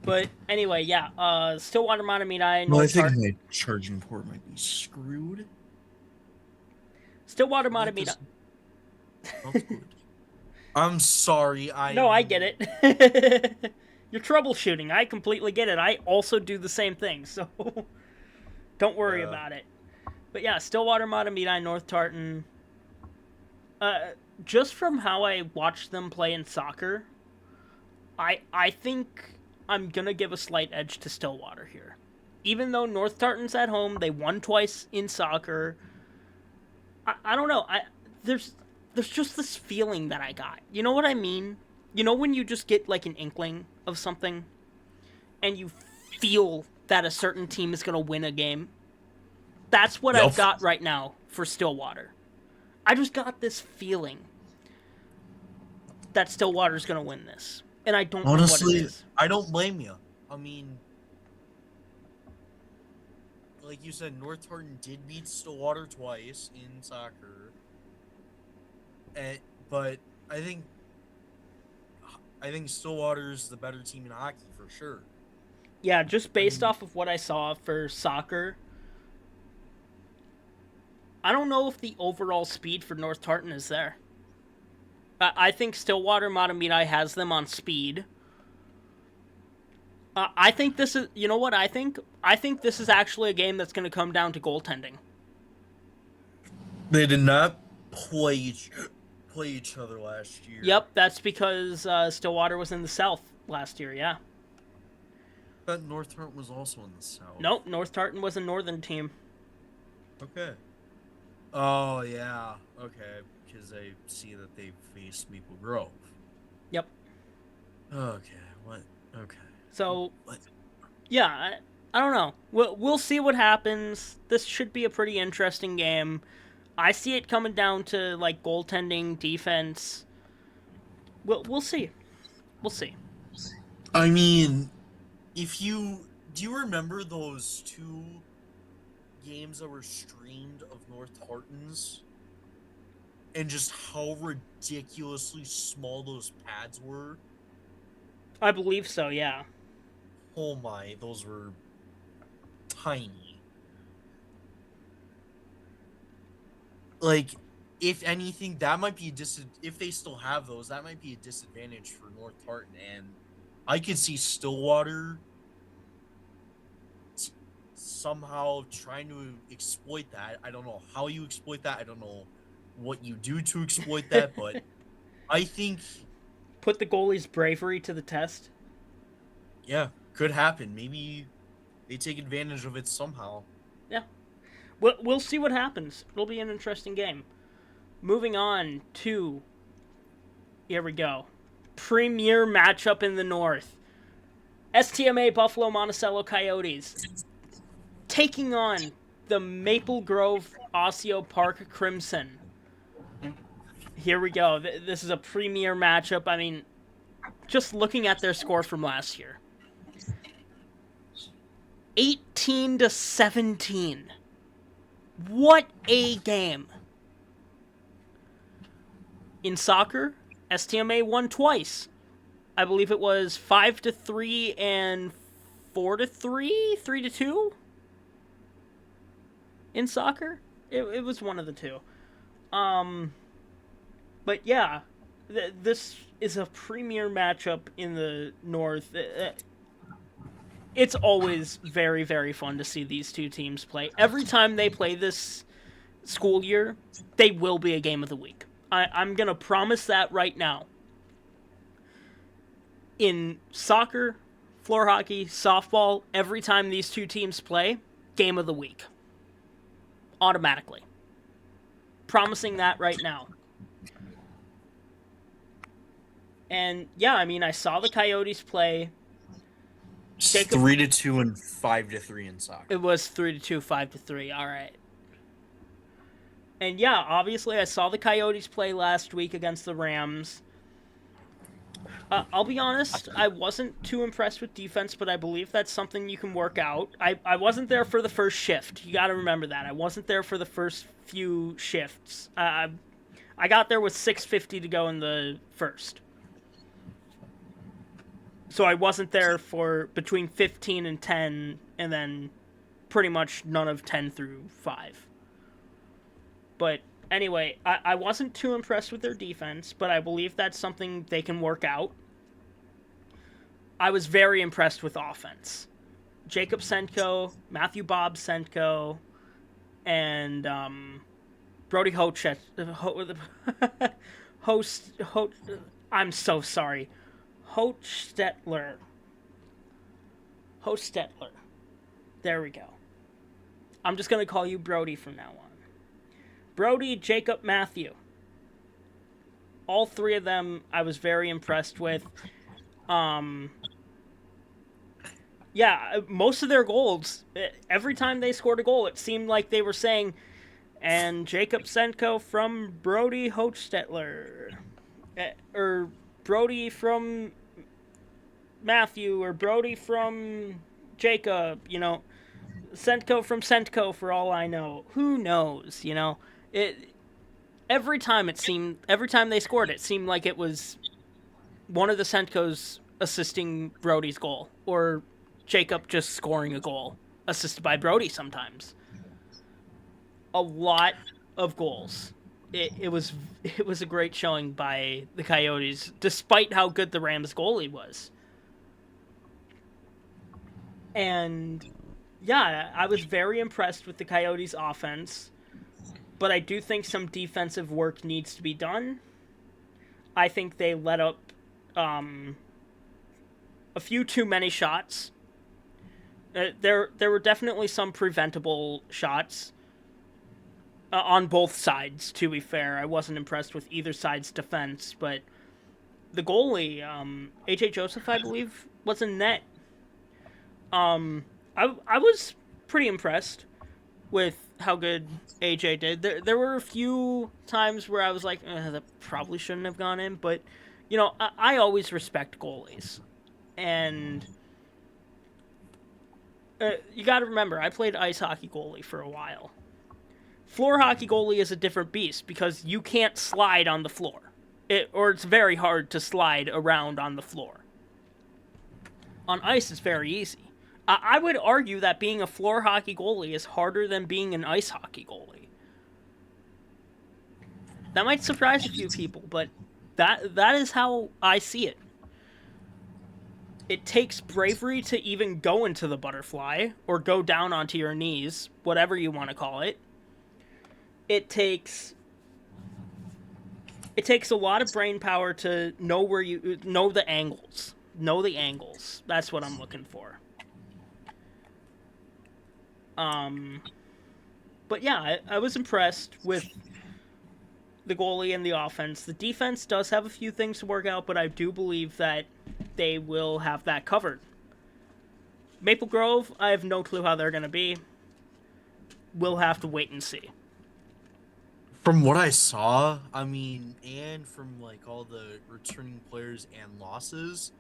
S1: But anyway, yeah, Stillwater-Mahtomedi
S2: Well, I think
S1: North-Tartan.
S2: my charging port might be screwed.
S1: Stillwater-Mahtomedi.
S2: That's good. I'm sorry.
S1: No, I get it. You're troubleshooting. I completely get it. I also do the same thing, so don't worry about it. But yeah, Stillwater-Mahtomedi North-Tartan. Just from how I watched them play in soccer, I think I'm gonna give a slight edge to Stillwater here. Even though North-Tartan's at home, they won twice in soccer. I don't know. There's just this feeling that I got. You know what I mean? You know when you just get like an inkling of something, and you feel that a certain team is gonna win a game. That's what I've got right now for Stillwater. I just got this feeling that Stillwater's gonna win this, and I don't know what it is.
S2: I don't blame you. I mean, like you said, North Tartan did beat Stillwater twice in soccer, but I think Stillwater's the better team in hockey for sure.
S1: Yeah, just based off of what I saw for soccer, I don't know if the overall speed for North Tartan is there. I think Stillwater-Mahtomedi has them on speed. I think this is, you know what I think? I think this is actually a game that's going to come down to goaltending.
S2: They did not play each other last year.
S1: Yep, that's because Stillwater was in the South last year, yeah.
S2: But North Tartan was also in the South.
S1: Nope, North Tartan was a northern team.
S2: Okay. Oh, yeah. Okay, because I see that they faced Maple Grove.
S1: Yep.
S2: Okay, what? Okay.
S1: So,
S2: what?
S1: Yeah, I don't know. We'll see what happens. This should be a pretty interesting game. I see it coming down to, like, goaltending, defense. We'll see. We'll see.
S2: I mean, do you remember those 2 games that were streamed of North Tartans? And just how ridiculously small those pads were?
S1: I believe so, yeah.
S2: Oh my, those were tiny. Like, if anything, that might be if they still have those, that might be a disadvantage for North Tartan. And I could see Stillwater somehow trying to exploit that. I don't know how you exploit that. I don't know what you do to exploit that, but I think
S1: put the goalie's bravery to the test.
S2: Yeah, could happen. Maybe they take advantage of it somehow.
S1: Yeah. We'll see what happens. It'll be an interesting game. Moving on to... Here we go. Premier matchup in the North. STMA Buffalo Monticello Coyotes taking on the Maple Grove Osseo Park Crimson. Here we go. This is a premier matchup. I mean, just looking at their score from last year. 18-17. What a game. In soccer, STMA won twice. I believe it was 5-3 and 4-3, 3-2. In soccer, it was one of the two. But yeah, this is a premier matchup in the North. It's always very, very fun to see these two teams play. Every time they play this school year, they will be a game of the week. I'm going to promise that right now. In soccer, floor hockey, softball, every time these two teams play, game of the week. Automatically. Promising that right now. And yeah, I mean, I saw the Coyotes play.
S2: 3-2 and 5-3 in soccer.
S1: It was 3-2, 5-3. All right. And yeah, obviously, I saw the Coyotes play last week against the Rams. I'll be honest, I wasn't too impressed with defense, but I believe that's something you can work out. I wasn't there for the first shift. You got to remember that. I wasn't there for the first few shifts. I got there with 6:50 to go in the first. So I wasn't there for between 15 and 10, and then pretty much none of 10 through 5. But anyway, I wasn't too impressed with their defense, but I believe that's something they can work out. I was very impressed with offense. Jacob Senko, Matthew Bob Senko, and Brody I'm so sorry. Hostetler. There we go. I'm just going to call you Brody from now on. Brody, Jacob, Matthew. All three of them I was very impressed with. Yeah, most of their goals, every time they scored a goal, it seemed like they were saying, and Jacob Senko from Brody Hostetler. Or Brody from Matthew, or Brody from Jacob, you know. Senko from Sentko, for all I know. Who knows, you know? Every time they scored, it seemed like it was one of the Sentkos assisting Brody's goal, or Jacob just scoring a goal, assisted by Brody sometimes. A lot of goals. It was a great showing by the Coyotes, despite how good the Rams goalie was. And yeah, I was very impressed with the Coyotes' offense, but I do think some defensive work needs to be done. I think they let up a few too many shots. There were definitely some preventable shots on both sides, to be fair. I wasn't impressed with either side's defense, but the goalie, A.J. Joseph, I believe, was in net. I was pretty impressed with how good AJ did. There were a few times where I was like, that probably shouldn't have gone in, but, you know, I always respect goalies. And you got to remember, I played ice hockey goalie for a while. Floor hockey goalie is a different beast because you can't slide on the floor. Or it's very hard to slide around on the floor. On ice, it's very easy. I would argue that being a floor hockey goalie is harder than being an ice hockey goalie. That might surprise a few people, but that is how I see it. It takes bravery to even go into the butterfly, or go down onto your knees, whatever you want to call it. It takes a lot of brain power to know the angles. Know the angles. That's what I'm looking for. But yeah, I was impressed with the goalie and the offense. The defense does have a few things to work out, but I do believe that they will have that covered. Maple Grove, I have no clue how they're going to be. We'll have to wait and see.
S2: From what I saw, I mean, and from like all the returning players and losses,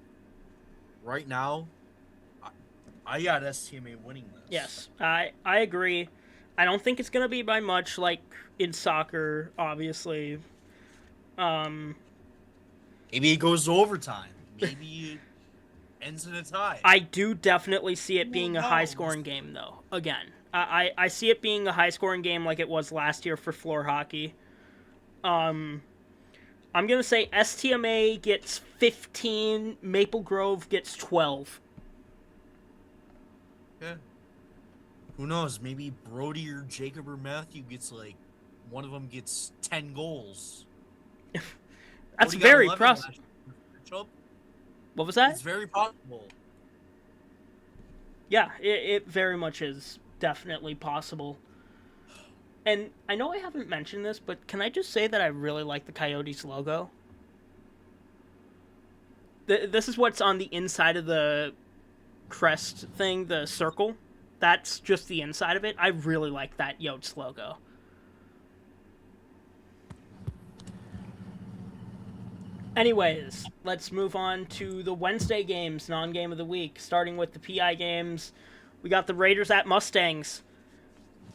S2: right now, I, I got STMA winning this.
S1: Yes, I agree. I don't think it's gonna be by much, like in soccer, obviously. Um,
S2: Maybe it goes to overtime. Maybe it ends in a tie.
S1: I do definitely see it
S2: Who
S1: being a
S2: knows?
S1: high-scoring game, though. Again, I see it being a high-scoring game like it was last year for floor hockey. Um, I'm gonna say STMA gets 15, Maple Grove gets 12.
S2: Yeah. Who knows? Maybe Brody or Jacob or Matthew gets like one of them gets 10 goals.
S1: That's
S2: Brody got
S1: very
S2: 11
S1: possible.
S2: last year.
S1: What was that?
S2: It's very possible.
S1: Yeah, it very much is definitely possible. And I know I haven't mentioned this, but can I just say that I really like the Coyotes logo? This is what's on the inside of the crest thing, the circle. That's just the inside of it. I really like that Yotes logo. Anyways, let's move on to the Wednesday games, non-game of the week. Starting with the PI games, we got the Raiders at Mustangs.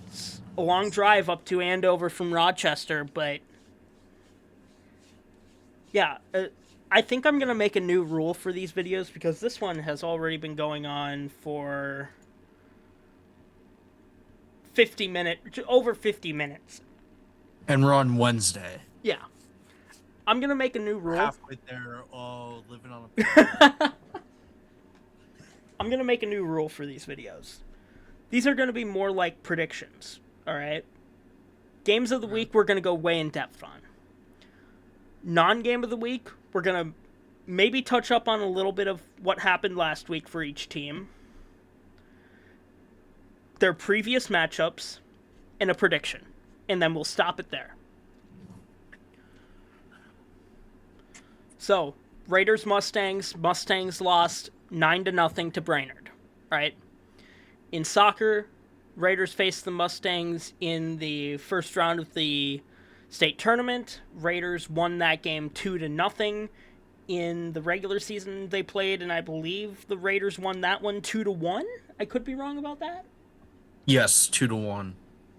S1: It's a long drive up to Andover from Rochester, but yeah, I think I'm gonna make a new rule for these videos because this one has already been going on for over 50 minutes.
S2: And we're on Wednesday.
S1: Yeah, I'm gonna make a new
S2: We're
S1: rule.
S2: halfway there. Oh, living on a prayer.
S1: I'm gonna make a new rule for these videos. These are gonna be more like predictions. All right. Games of the week we're gonna go way in depth on. Non-game of the week we're gonna maybe touch up on a little bit of what happened last week for each team, their previous matchups, and a prediction, and then we'll stop it there. So, Raiders Mustangs. Mustangs lost 9-0 to Brainerd. Right? In soccer, Raiders faced the Mustangs in the first round of the state tournament. Raiders won that game 2-0. In the regular season they played, and I believe the Raiders won that one 2-1. I could be wrong about that.
S2: Yes, 2-1.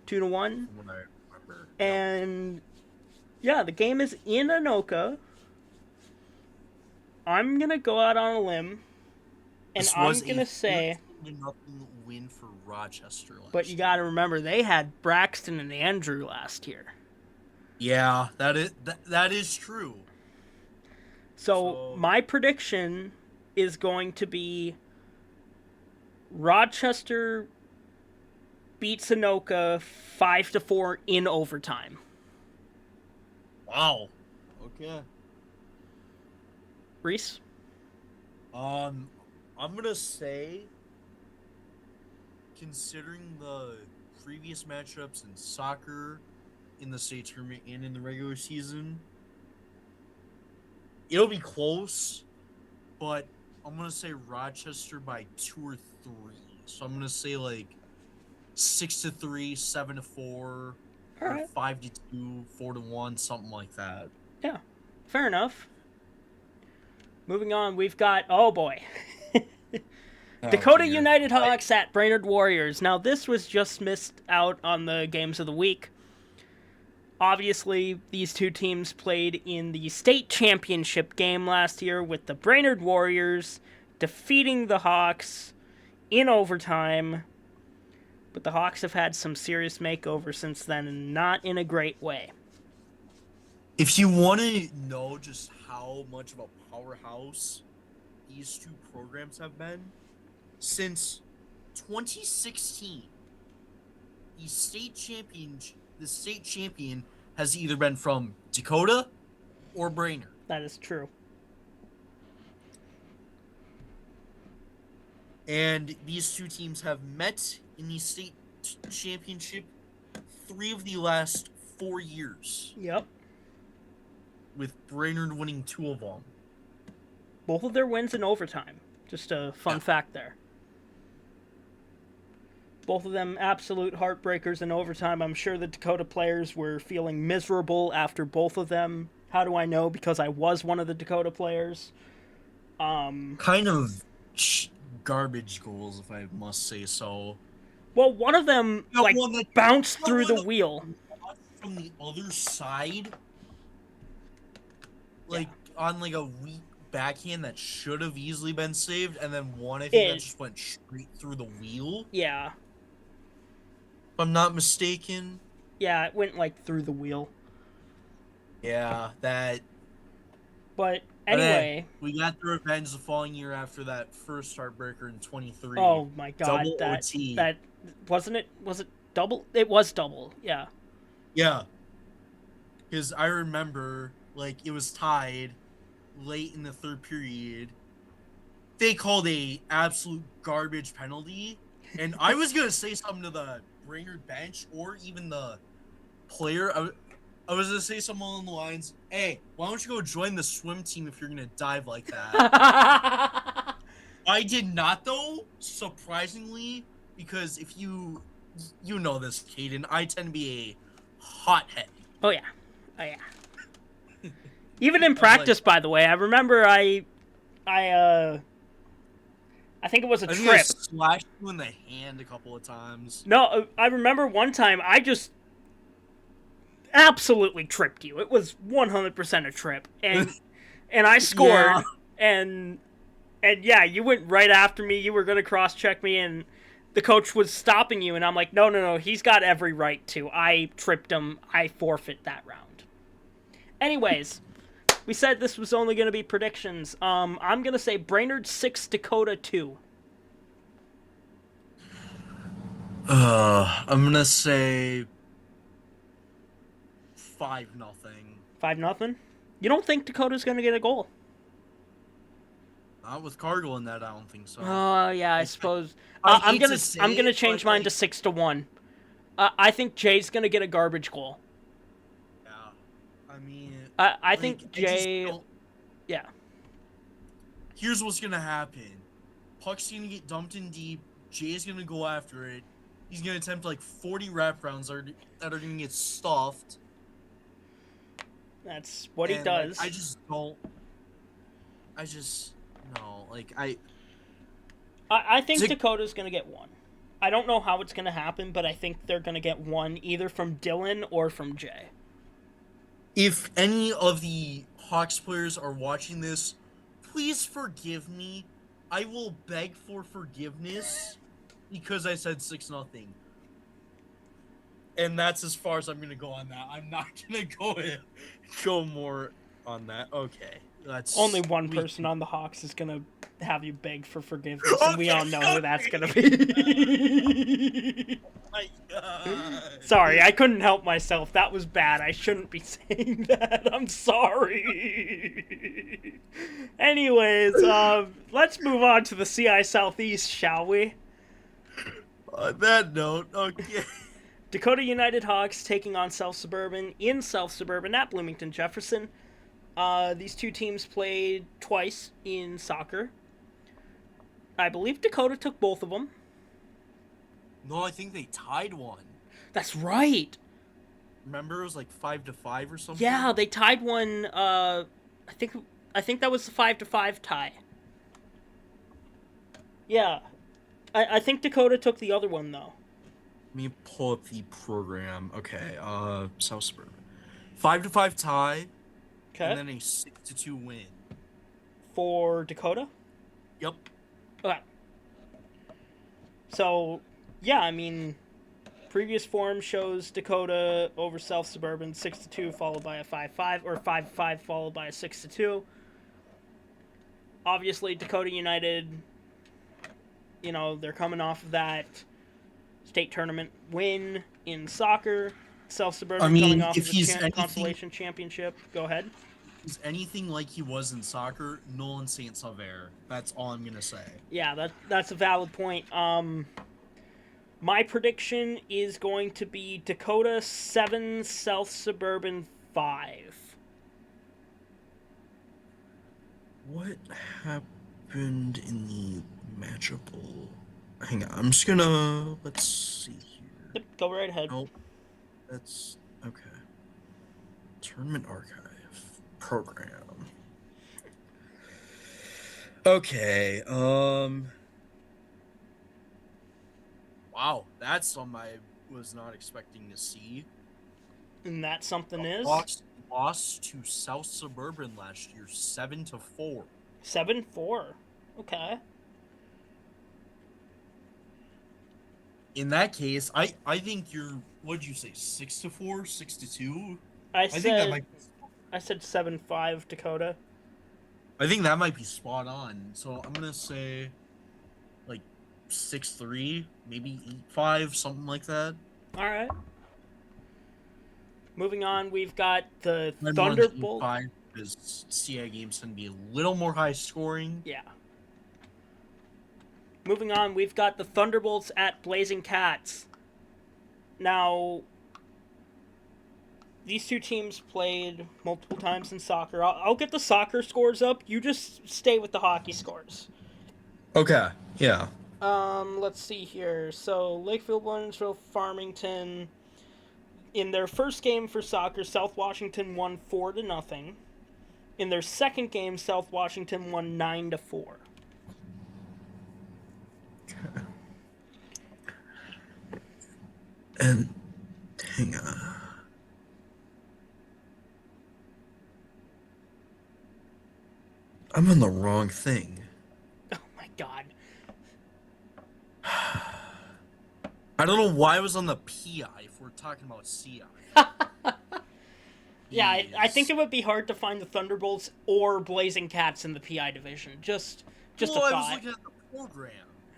S1: 2-1.
S2: From what I remember.
S1: And yeah, the game is in Anoka. I'm gonna go out on a limb, and I'm gonna say,
S2: 14-0 win for Rochester last
S1: but you gotta remember they had Braxton and Andrew last year.
S2: Yeah, that is true.
S1: So my prediction is going to be Rochester beats Anoka 5-4 in overtime.
S2: Wow. Okay.
S1: Reese?
S2: I'm gonna say, considering the previous matchups in soccer, in the state tournament, and in the regular season, it'll be close, but I'm gonna say Rochester by 2 or 3. So I'm gonna say like 6-3, 7-4, or
S1: Alright.
S2: 5-2, 4-1, something like that.
S1: Yeah. Fair enough. Moving on, we've got, oh boy. Dakota
S2: dear.
S1: United Hawks at Brainerd Warriors. Now, this was just missed out on the games of the week. Obviously, these two teams played in the state championship game last year with the Brainerd Warriors defeating the Hawks in overtime. But the Hawks have had some serious makeover since then, and not in a great way.
S2: If you want to know just how much of a powerhouse these two programs have been, since 2016, the state champion has either been from Dakota or Brainerd.
S1: That is true.
S2: And these two teams have met in the state championship 3 of the last 4 years.
S1: Yep.
S2: With Brainerd winning 2 of them.
S1: Both of their wins in overtime. Just a fun fact there. Both of them absolute heartbreakers in overtime. I'm sure the Dakota players were feeling miserable after both of them. How do I know? Because I was one of the Dakota players.
S2: Kind of garbage goals, if I must say so.
S1: Well, one of them,
S2: One that
S1: bounced through the wheel.
S2: From the other side,
S1: Yeah.
S2: on a weak backhand that should have easily been saved, and then one, I think, that
S1: It-
S2: just went straight through the wheel.
S1: Yeah.
S2: If I'm not mistaken.
S1: Yeah, it went, through the wheel.
S2: Yeah, that.
S1: But
S2: But
S1: anyway.
S2: we got the revenge the following year after that first heartbreaker in 23.
S1: Oh my god,
S2: Double OT.
S1: that wasn't it? Was it double? It was double. Yeah.
S2: Yeah. Because I remember, it was tied late in the third period. They called a absolute garbage penalty, and I was gonna say something to the Brainerd bench or even the player. I was gonna say something along the lines, "Hey, why don't you go join the swim team if you're gonna dive like that?" I did not, though, surprisingly, because if you know this, Caden, I tend to be a hothead.
S1: Oh yeah. Even in practice, by the way, I remember I think it was a
S2: I
S1: trip.
S2: think I slashed you in the hand a couple of times.
S1: No, I remember one time I just absolutely tripped you. It was 100% a trip, and I scored, and yeah, you went right after me. You were gonna cross check me, and the coach was stopping you, and I'm like, no, he's got every right to. I tripped him. I forfeit that round. Anyways, we said this was only gonna be predictions. I'm gonna say Brainerd 6, Dakota 2.
S2: I'm gonna say 5-0.
S1: 5-0. You don't think Dakota's gonna get a goal?
S2: Not with Cargill in that, I don't think so.
S1: Oh yeah, I suppose.
S2: I
S1: I'm
S2: hate
S1: gonna
S2: to say
S1: I'm gonna
S2: it,
S1: change
S2: but,
S1: mine to 6-1. I think Jay's gonna get a garbage goal.
S2: Yeah, I mean,
S1: I think Jay. Yeah.
S2: Here's what's gonna happen: puck's gonna get dumped in deep. Jay's gonna go after it. He's gonna attempt 40 wraparounds that are gonna get stuffed.
S1: That's what he does.
S2: I just don't. No.
S1: I think Dakota's gonna get one. I don't know how it's gonna happen, but I think they're gonna get one either from Dylan or from Jay.
S2: If any of the Hawks players are watching this, please forgive me. I will beg for forgiveness because I said 6-0. And that's as far as I'm gonna go on that. I'm not gonna go more on that. Okay, that's
S1: only one person on the Hawks is gonna have you beg for forgiveness, and we all know who that's gonna be.
S2: Oh my God.
S1: Sorry, I couldn't help myself. That was bad. I shouldn't be saying that. I'm sorry. Anyways, let's move on to the CI Southeast, shall we?
S2: On that note, okay.
S1: Dakota United Hawks taking on South Suburban in South Suburban at Bloomington Jefferson. These two teams played twice in soccer. I believe Dakota took both of them.
S2: No, I think they tied one.
S1: That's right.
S2: Remember, it was 5-5 or something.
S1: Yeah, they tied one. I think that was the 5-5 tie. Yeah, I think Dakota took the other one though.
S2: Let me pull up the program. Okay, South Suburban, 5-5 tie. Okay. And then a 6-2 win.
S1: For Dakota?
S2: Yep.
S1: Okay. So, yeah, I mean, previous form shows Dakota over South Suburban 6-2 followed by a 5-5, or 5-5 followed by a 6-2. Obviously, Dakota United, they're coming off of that state tournament win in soccer. South Suburban coming off of the consolation championship. Go ahead.
S2: He's anything like he was in soccer, Nolan St. Sauveur. That's all I'm gonna say.
S1: Yeah, that's a valid point. My prediction is going to be Dakota 7, South Suburban 5.
S2: What happened in the matchup? hang on. I'm just gonna let's see here.
S1: Yep, go right ahead.
S2: Nope, that's okay. Tournament archive program. Okay. Wow, that's something I was not expecting to see.
S1: And that something is
S2: Hawks lost to South Suburban last year, 7-4.
S1: 7-4. Okay.
S2: In that case, I think you're. What'd you say? 6-4, 6-2.
S1: I
S2: I think that
S1: said
S2: might.
S1: I said 7-5 Dakota.
S2: I think that might be spot on. So I'm gonna say, like 6-3, maybe 8-5, something like that.
S1: All right. Moving on, we've got the
S2: I'm more on the
S1: Thunderbolt.
S2: 8-5 because CI games tend to be a little more high scoring.
S1: Yeah. Moving on, we've got the Thunderbolts at Blazing Cats. Now, these two teams played multiple times in soccer. I'll get the soccer scores up. You just stay with the hockey scores.
S2: Okay. Yeah.
S1: Let's see here. So, Lakefield, Blandesville, Farmington. In their first game for soccer, South Washington won 4-0. In their second game, South Washington won 9-4.
S2: And hang on. I'm on the wrong thing.
S1: Oh my god.
S2: I don't know why I was on the PI if we're talking about CI.
S1: Yeah, I think it would be hard to find the Thunderbolts or Blazing Cats in the PI division. Just a
S2: Well, I was
S1: thought.
S2: looking at the program,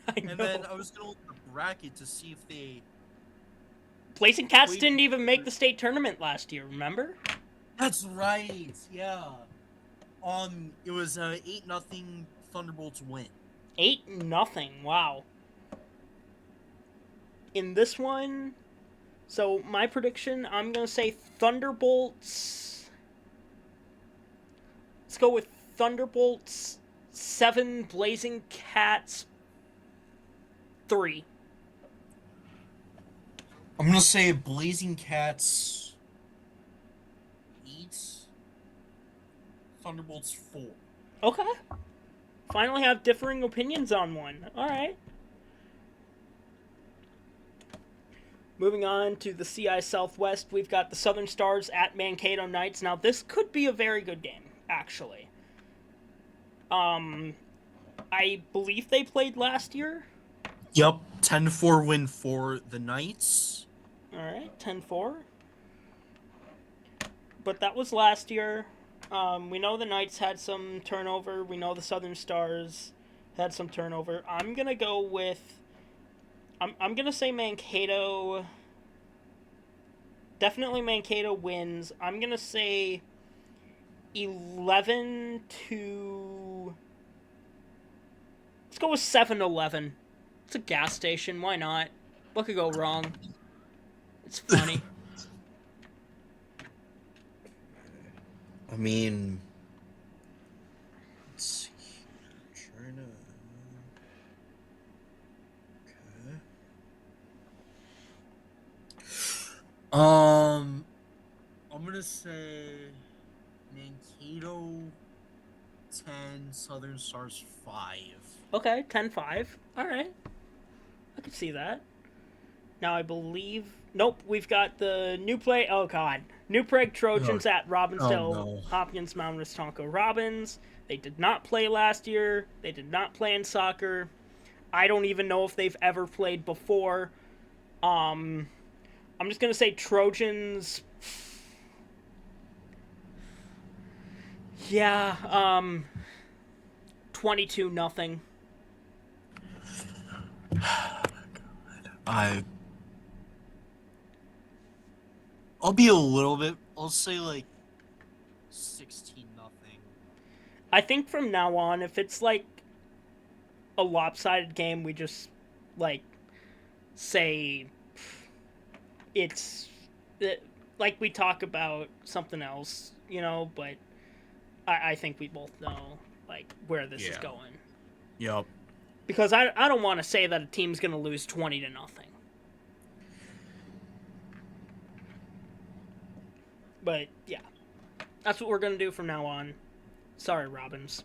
S1: I
S2: and
S1: know.
S2: then I was going to look at the bracket to see if they.
S1: Blazing Cats
S2: Wait.
S1: didn't even make the state tournament last year, remember?
S2: That's right. Yeah. It was 8-0 Thunderbolts win.
S1: 8-0. Wow. In this one, so my prediction, I'm gonna say Thunderbolts. Let's go with Thunderbolts 7, Blazing Cats 3.
S2: I'm gonna say Blazing Cats 8, Thunderbolts 4.
S1: Okay. Finally have differing opinions on one. Alright. Moving on to the CI Southwest, we've got the Southern Stars at Mankato Knights. Now, this could be a very good game, actually. I believe they played last year.
S2: Yep, 10-4 win for the Knights.
S1: Alright, 10-4. But that was last year. We know the Knights had some turnover. We know the Southern Stars had some turnover. I'm going to go with... I'm going to say Mankato... Definitely Mankato wins. I'm going to say 11 to... Let's go with 7-11. It's a gas station. Why not? What could go wrong? It's funny.
S2: I mean, let's see here. Trying to. Okay. I'm gonna say Mankato 10, Southern Stars 5.
S1: Okay, 10-5. Alright. I could see that. Now I believe... Nope, we've got the New Play... Oh, God. New Prague Trojans at Robbinsdale, Hopkins, Mount Minnetonka Robins. They did not play last year. They did not play in soccer. I don't even know if they've ever played before. I'm just going to say Trojans... Yeah, 22-0.
S2: I'll be a little bit. I'll say like 16-0.
S1: I think from now on, if it's like a lopsided game, we just like say it's like we talk about something else, you know. But I think we both know like where this is going.
S2: Yep.
S1: Because I don't want to say that a team's going to lose 20-0. But, yeah. That's what we're going to do from now on. Sorry, Robins.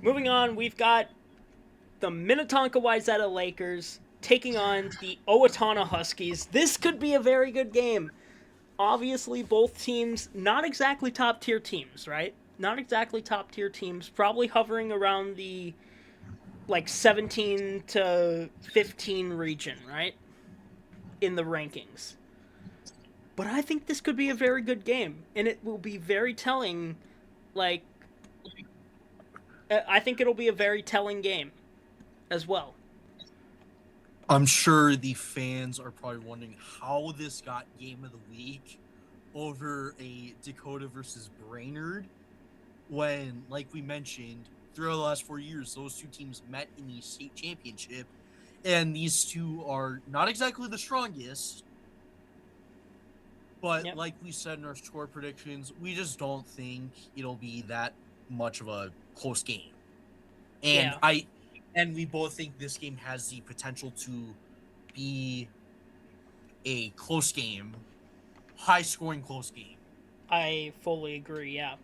S1: Moving on, we've got the Minnetonka-Wayzata Lakers taking on the Owatonna Huskies. This could be a very good game. Obviously, both teams not exactly top-tier teams, right? Not exactly top-tier teams. Probably hovering around the, 17 to 15 region, right? In the rankings. But I think this could be a very good game. And it will be very telling, I think it'll be a very telling game as well.
S2: I'm sure the fans are probably wondering how this got Game of the Week over a Dakota versus Brainerd when, like we mentioned, throughout the last 4 years, those two teams met in the state championship, and these two are not exactly the strongest, but
S1: Yep.
S2: like we said in our score predictions, we just don't think it'll be that much of a close game. And
S1: Yeah.
S2: we both think this game has the potential to be a close game, high-scoring close game.
S1: I fully agree, yeah.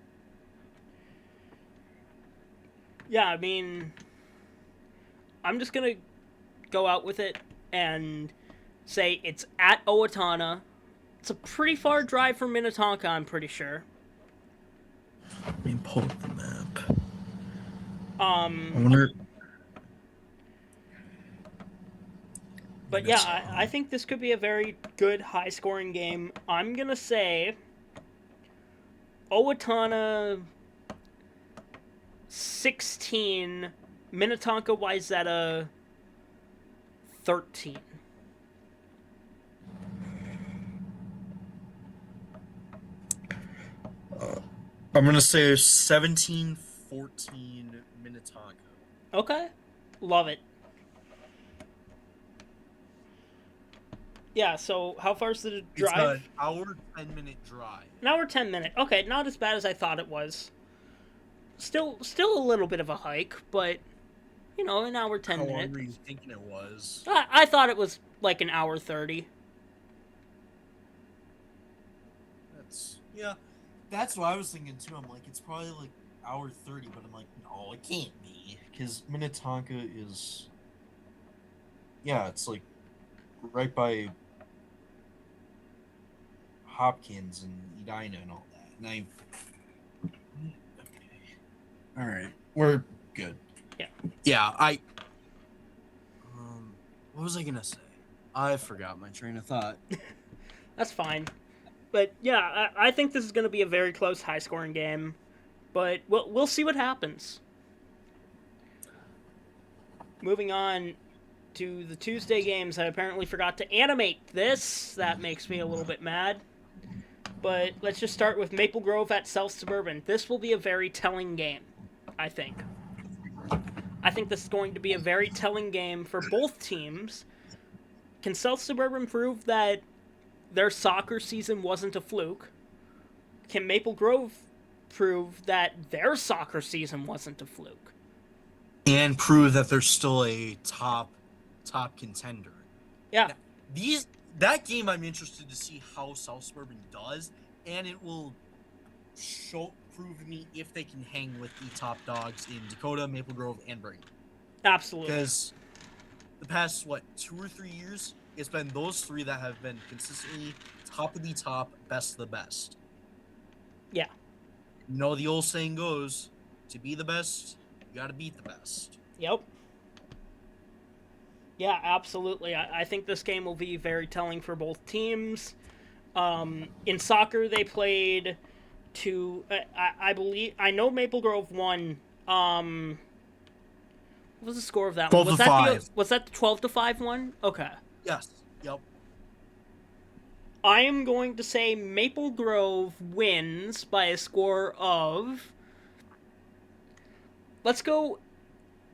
S1: Yeah, I mean, I'm just going to go out with it and say it's at Owatonna. It's a pretty far drive from Minnetonka, I'm pretty sure.
S2: Let me pull up the map. I
S1: Um,
S2: wonder.
S1: but yeah, I think this could be a very good, high-scoring game. I'm going to say Owatonna 16, Minnetonka-Wayzata 13.
S2: I'm going to say 17-14 Minnetonka.
S1: Okay. Love it. Yeah, so how far is the drive?
S2: It's an hour, 10-minute drive.
S1: An hour, 10-minute. Okay, not as bad as I thought it was. Still a little bit of a hike, but, an hour, 10
S2: How
S1: minutes.
S2: long were you thinking it was?
S1: I thought it was like an hour 30.
S2: That's what I was thinking too. I'm like, it's probably like hour 30, but I'm like, no, it can't be, because Minnetonka is, it's like right by Hopkins and Edina and all that. And all right, we're good. Yeah. What was I gonna say? I forgot my train of thought.
S1: That's fine. But yeah, I think this is going to be a very close, high-scoring game. But we'll see what happens. Moving on to the Tuesday games, I apparently forgot to animate this. That makes me a little bit mad. But let's just start with Maple Grove at South Suburban. This will be a very telling game, I think. I think this is going to be a very telling game for both teams. Can South Suburban prove that their soccer season wasn't a fluke? Can Maple Grove prove that their soccer season wasn't a fluke?
S2: And prove that they're still a top contender.
S1: Yeah.
S2: Now, that game, I'm interested to see how South Suburban does, and it will prove to me if they can hang with the top dogs in Dakota, Maple Grove, and Brainerd.
S1: Absolutely.
S2: Because the past 2 or 3 years, it's been those three that have been consistently top of the top, best of the best.
S1: Yeah.
S2: The old saying goes, to be the best, you got to beat the best.
S1: Yep. Yeah, absolutely. I think this game will be very telling for both teams. In soccer, they played I believe, I know Maple Grove won. What was the score of that
S2: 12
S1: one?
S2: to 5.
S1: Was that the 12-5 one? Okay.
S2: Yes. Yep.
S1: I am going to say Maple Grove wins by a score of, let's go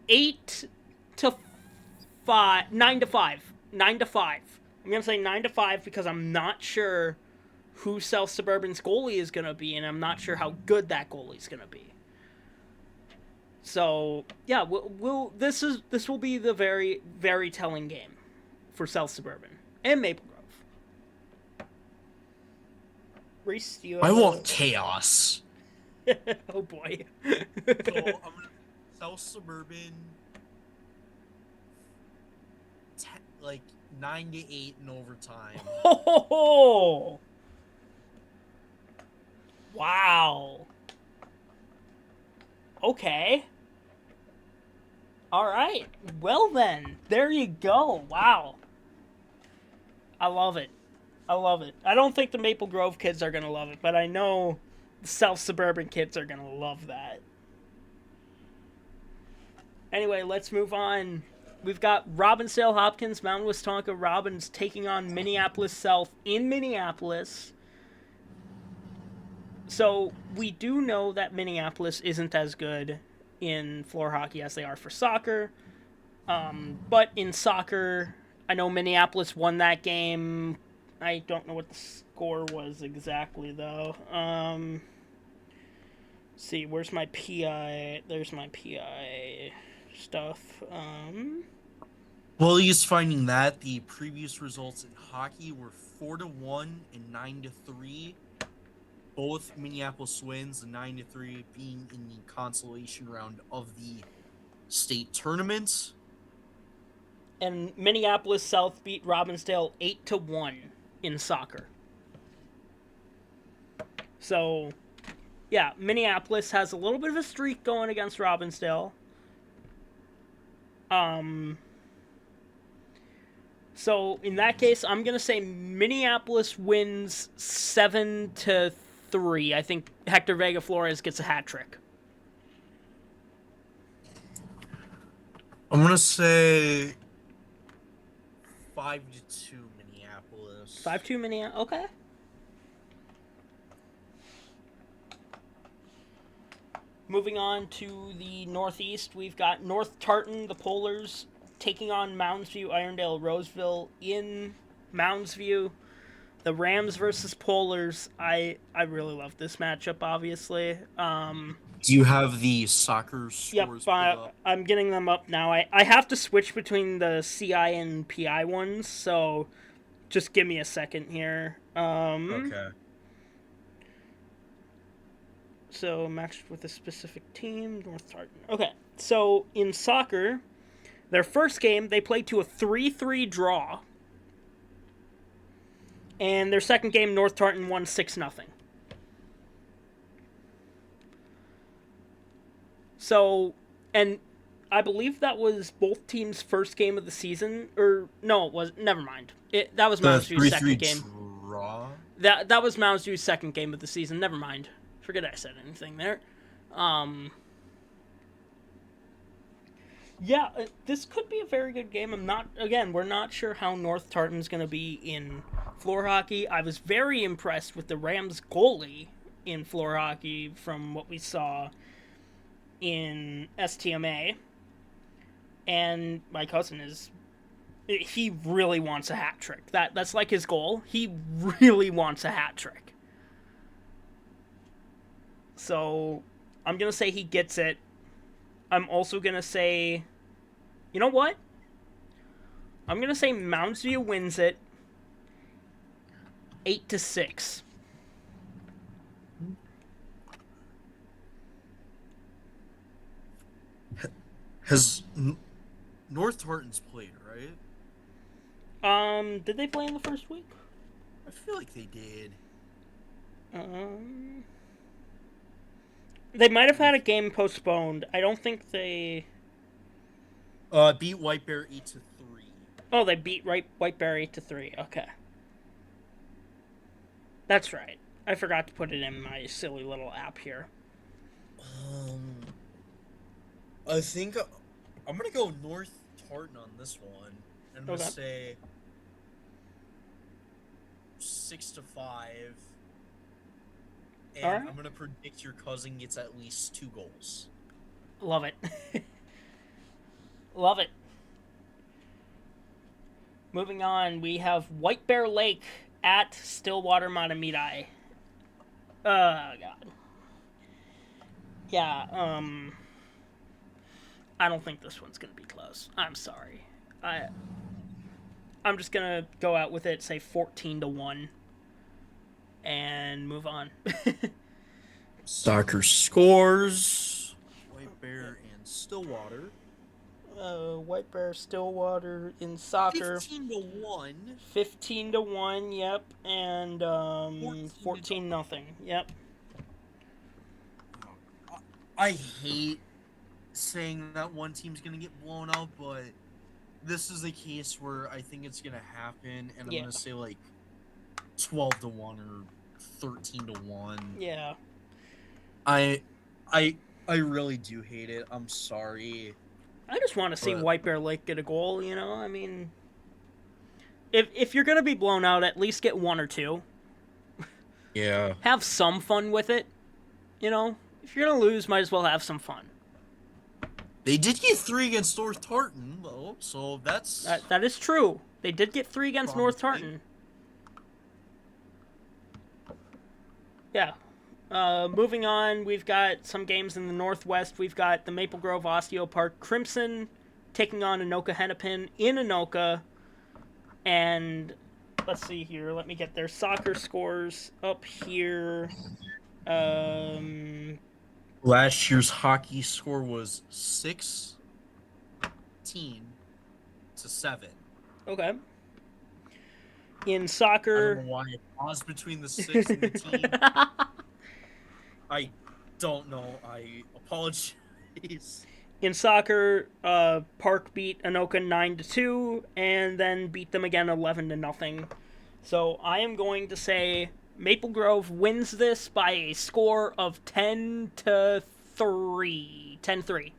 S1: 9-5. 9-5. I'm going to say 9-5 because I'm not sure who South Suburban's goalie is going to be, and I'm not sure how good that goalie is going to be. So yeah, this will be the very very telling game for South Suburban and Maple Grove. Reese, do you
S2: I
S1: have
S2: want chaos.
S1: oh boy.
S2: So I'm gonna South Suburban, like 9-8 in overtime.
S1: Oh, wow. Okay. All right. Well then, there you go. Wow. I love it. I love it. I don't think the Maple Grove kids are gonna love it, but I know the South Suburban kids are gonna love that. Anyway, let's move on. We've got Robbinsdale Hopkins, Mount Westonka Robins taking on Minneapolis South in Minneapolis. So we do know that Minneapolis isn't as good in floor hockey as they are for soccer. But in soccer, I know Minneapolis won that game. I don't know what the score was exactly, though. See, where's my PI? There's my PI stuff.
S2: While he's finding that, the previous results in hockey were 4-1 and 9-3. Both Minneapolis wins, the 9-3 being in the consolation round of the state tournament.
S1: And Minneapolis South beat Robbinsdale 8-1 in soccer. So, yeah, Minneapolis has a little bit of a streak going against Robbinsdale. So in that case, I'm gonna say Minneapolis wins 7-3. I think Hector Vega Flores gets a hat trick.
S2: I'm gonna say 5-2 Minneapolis.
S1: 5-2 Minneapolis. Okay. Moving on to the Northeast, we've got North Tartan, the Polars, taking on Moundsview, Irondale, Roseville in Moundsview. The Rams versus Polars. I really love this matchup, obviously.
S2: Do you have the soccer scores pulled up?
S1: I'm getting them up now. I have to switch between the CI and PI ones, so just give me a second here.
S2: Okay.
S1: So matched with a specific team, North Tartan. Okay, so in soccer, their first game, they played to a 3-3 draw. And their second game, North Tartan won 6-0. So, and I believe that was both teams' first game of the season. Or, no, it was, never mind. That was Moundsview's second game.
S2: Draw?
S1: That was Moundsview's second game of the season. Never mind. Forget I said anything there. Yeah, this could be a very good game. We're not sure how North Tartan's going to be in floor hockey. I was very impressed with the Rams goalie in floor hockey from what we saw in STMA. And my cousin he really wants a hat trick. That's like his goal. He really wants a hat trick. So, I'm going to say he gets it. I'm also going to say... You know what? I'm going to say Moundsview wins it 8-6.
S2: Has North Tartan's played, right?
S1: Did they play in the first week?
S2: I feel like they did.
S1: They might have had a game postponed. I don't think they...
S2: Beat White Bear 8-3.
S1: Oh, they beat White Bear 8-3. Okay. That's right. I forgot to put it in my silly little app here.
S2: I think I'm gonna go North Tartan on this one. I'm gonna say 6-5. And right. I'm gonna predict your cousin gets at least 2 goals.
S1: Love it. Love it. Moving on, we have White Bear Lake at Stillwater-Mahtomedi. Oh, God. Yeah, I don't think this one's going to be close. I'm sorry. I'm just going to go out with it, say 14-1, and move on.
S2: Soccer scores. White Bear and Stillwater.
S1: White Bear, Stillwater in soccer.
S2: 15-1.
S1: 15-1, yep, and 14-0. Yep.
S2: I hate saying that one team's gonna get blown out, but this is a case where I think it's gonna happen, and I'm gonna say like 12-1 or 13-1.
S1: Yeah.
S2: I really do hate it. I'm sorry.
S1: I just want to see White Bear Lake get a goal, you know? I mean, if you're going to be blown out, at least get one or two.
S2: Yeah.
S1: Have some fun with it, you know? If you're going to lose, might as well have some fun.
S2: They did get 3 against North-Tartan, though, so that's...
S1: That is true. They did get 3 against North-Tartan. Yeah. Moving on, we've got some games in the Northwest. We've got the Maple Grove Osteo Park Crimson taking on Anoka Hennepin in Anoka. And let's see here. Let me get their soccer scores up here.
S2: Last year's hockey score was 16-7.
S1: Okay. In soccer...
S2: I don't know why I paused between the 6 and the team. I don't know. I apologize.
S1: In soccer, Park beat Anoka 9-2, and then beat them again 11-0. So I am going to say Maple Grove wins this by a score of 10-3. 10-3.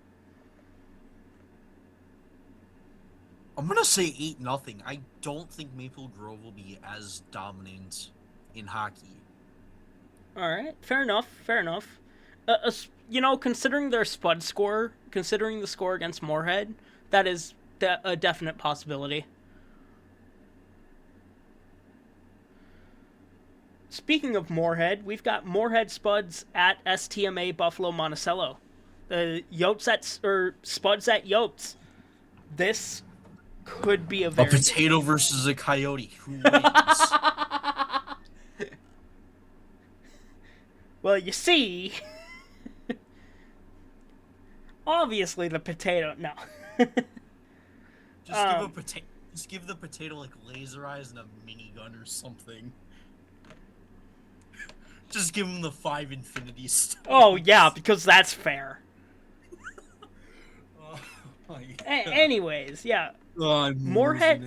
S2: I'm gonna say 8-0. I don't think Maple Grove will be as dominant in hockey.
S1: All right, fair enough. Fair enough. You know, considering their Spud score, considering the score against Moorhead, that is a definite possibility. Speaking of Moorhead, we've got Moorhead Spuds at STMA Buffalo Monticello. The Yotes or Spuds at Yotes. This could be a
S2: potato versus a coyote. Who wins?
S1: Well, you see, obviously the potato. No.
S2: Just give the potato like laser eyes and a minigun or something. Just give him the 5 infinity stones.
S1: Oh yeah, because that's fair. Anyways, yeah. Moorhead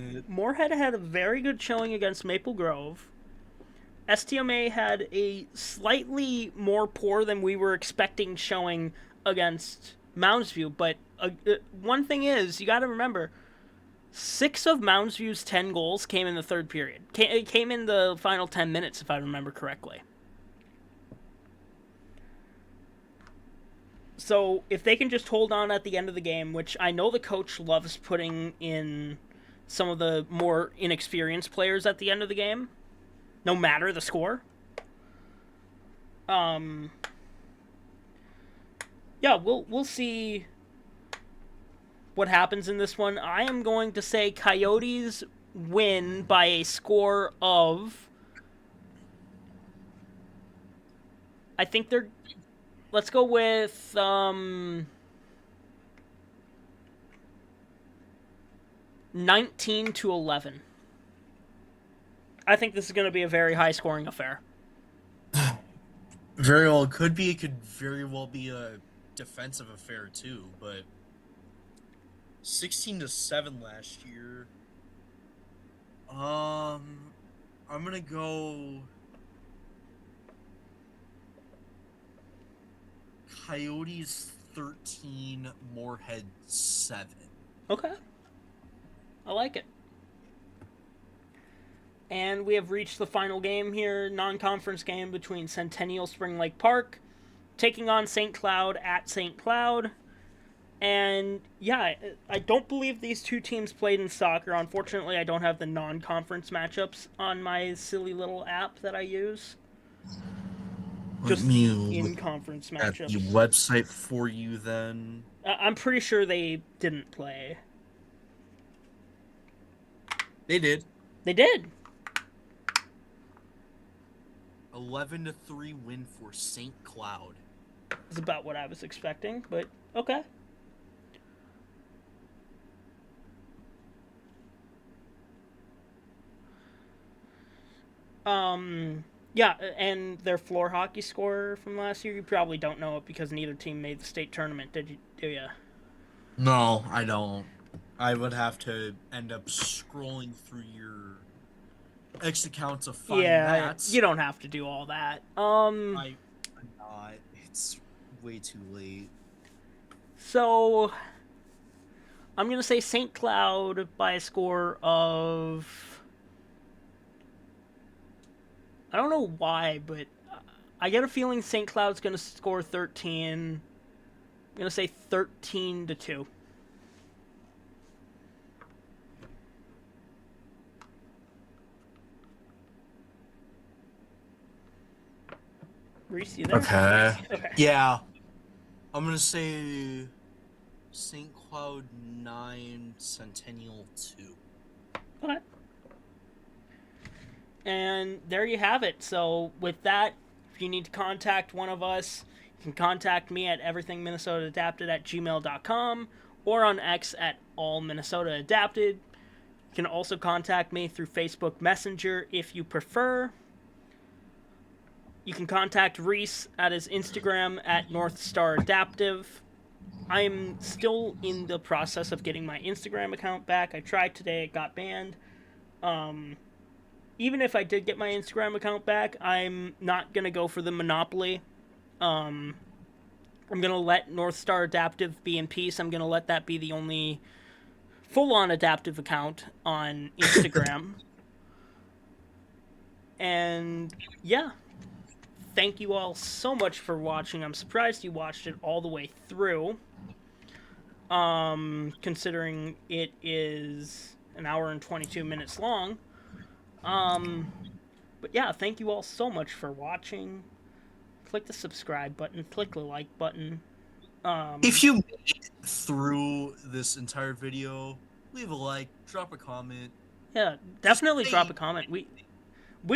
S1: had a very good showing against Maple Grove. STMA had a slightly more poor than we were expecting showing against Mounds View, but one thing is, you got to remember, 6 of Mounds View's 10 goals came in the third period. It came in the final 10 minutes, if I remember correctly. So if they can just hold on at the end of the game, which I know the coach loves putting in some of the more inexperienced players at the end of the game, no matter the score. Yeah, we'll see what happens in this one. I am going to say Coyotes win by a score of... I think they're... Let's go with 19-11. I think this is going to be a very high-scoring affair.
S2: Very well, it could be. It could very well be a defensive affair too. But 16-7 last year. I'm gonna go Coyotes 13, Moorhead 7.
S1: Okay. I like it. And we have reached the final game here, non-conference game between Centennial Spring Lake Park taking on St. Cloud at St. Cloud. And yeah, I don't believe these two teams played in soccer. Unfortunately, I don't have the non-conference matchups on my silly little app that I use.
S2: Let
S1: Just
S2: me
S1: the
S2: look
S1: in-conference
S2: at the
S1: matchups.
S2: website for you then.
S1: I'm pretty sure they didn't play.
S2: They did.
S1: They did.
S2: 11-3 win for St. Cloud.
S1: It's about what I was expecting, but okay. Yeah, and their floor hockey score from last year, you probably don't know it because neither team made the state tournament, do you?
S2: No, I don't. I would have to end up scrolling through your X account to find
S1: Yeah,
S2: that.
S1: you don't have to do all that.
S2: I'm not. It's way too late.
S1: So I'm gonna say St. Cloud by a score of, I don't know why, but I get a feeling St. Cloud's gonna score 13. I'm gonna say 13-2. Reese, you there?
S2: Okay.
S1: Okay.
S2: Yeah. I'm gonna say St. Cloud 9, Centennial 2.
S1: Okay. And there you have it. So with that, if you need to contact one of us, you can contact me at EverythingMNAdapted at gmail.com or on X at AllMinnesotaAdapted. You can also contact me through Facebook Messenger if you prefer. You can contact Reese at his Instagram at NorthStarAdaptive. I am still in the process of getting my Instagram account back. I tried today, it got banned. Even if I did get my Instagram account back, I'm not going to go for the monopoly. I'm going to let North Star Adaptive be in peace. I'm going to let that be the only full-on adaptive account on Instagram. And yeah, thank you all so much for watching. I'm surprised you watched it all the way through. Considering it is an hour and 22 minutes long. But yeah, thank you all so much for watching. Click the subscribe button, click the like button.
S2: If you made it through this entire video, leave a like, drop a comment.
S1: Yeah,
S2: Just
S1: definitely
S2: say
S1: drop a comment. We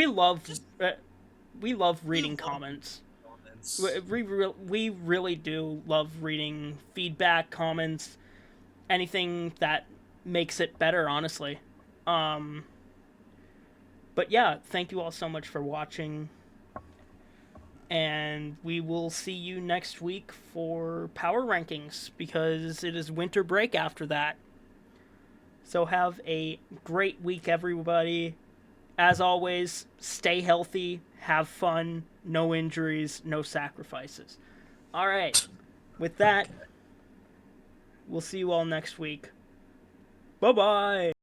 S1: love
S2: just
S1: we love
S2: we
S1: reading
S2: love
S1: comments.
S2: comments.
S1: We really do love reading feedback, comments, anything that makes it better, honestly. But yeah, thank you all so much for watching. And we will see you next week for power rankings because it is winter break after that. So have a great week, everybody. As always, stay healthy, have fun, no injuries, no sacrifices. All right. With that, we'll see you all next week. Bye bye.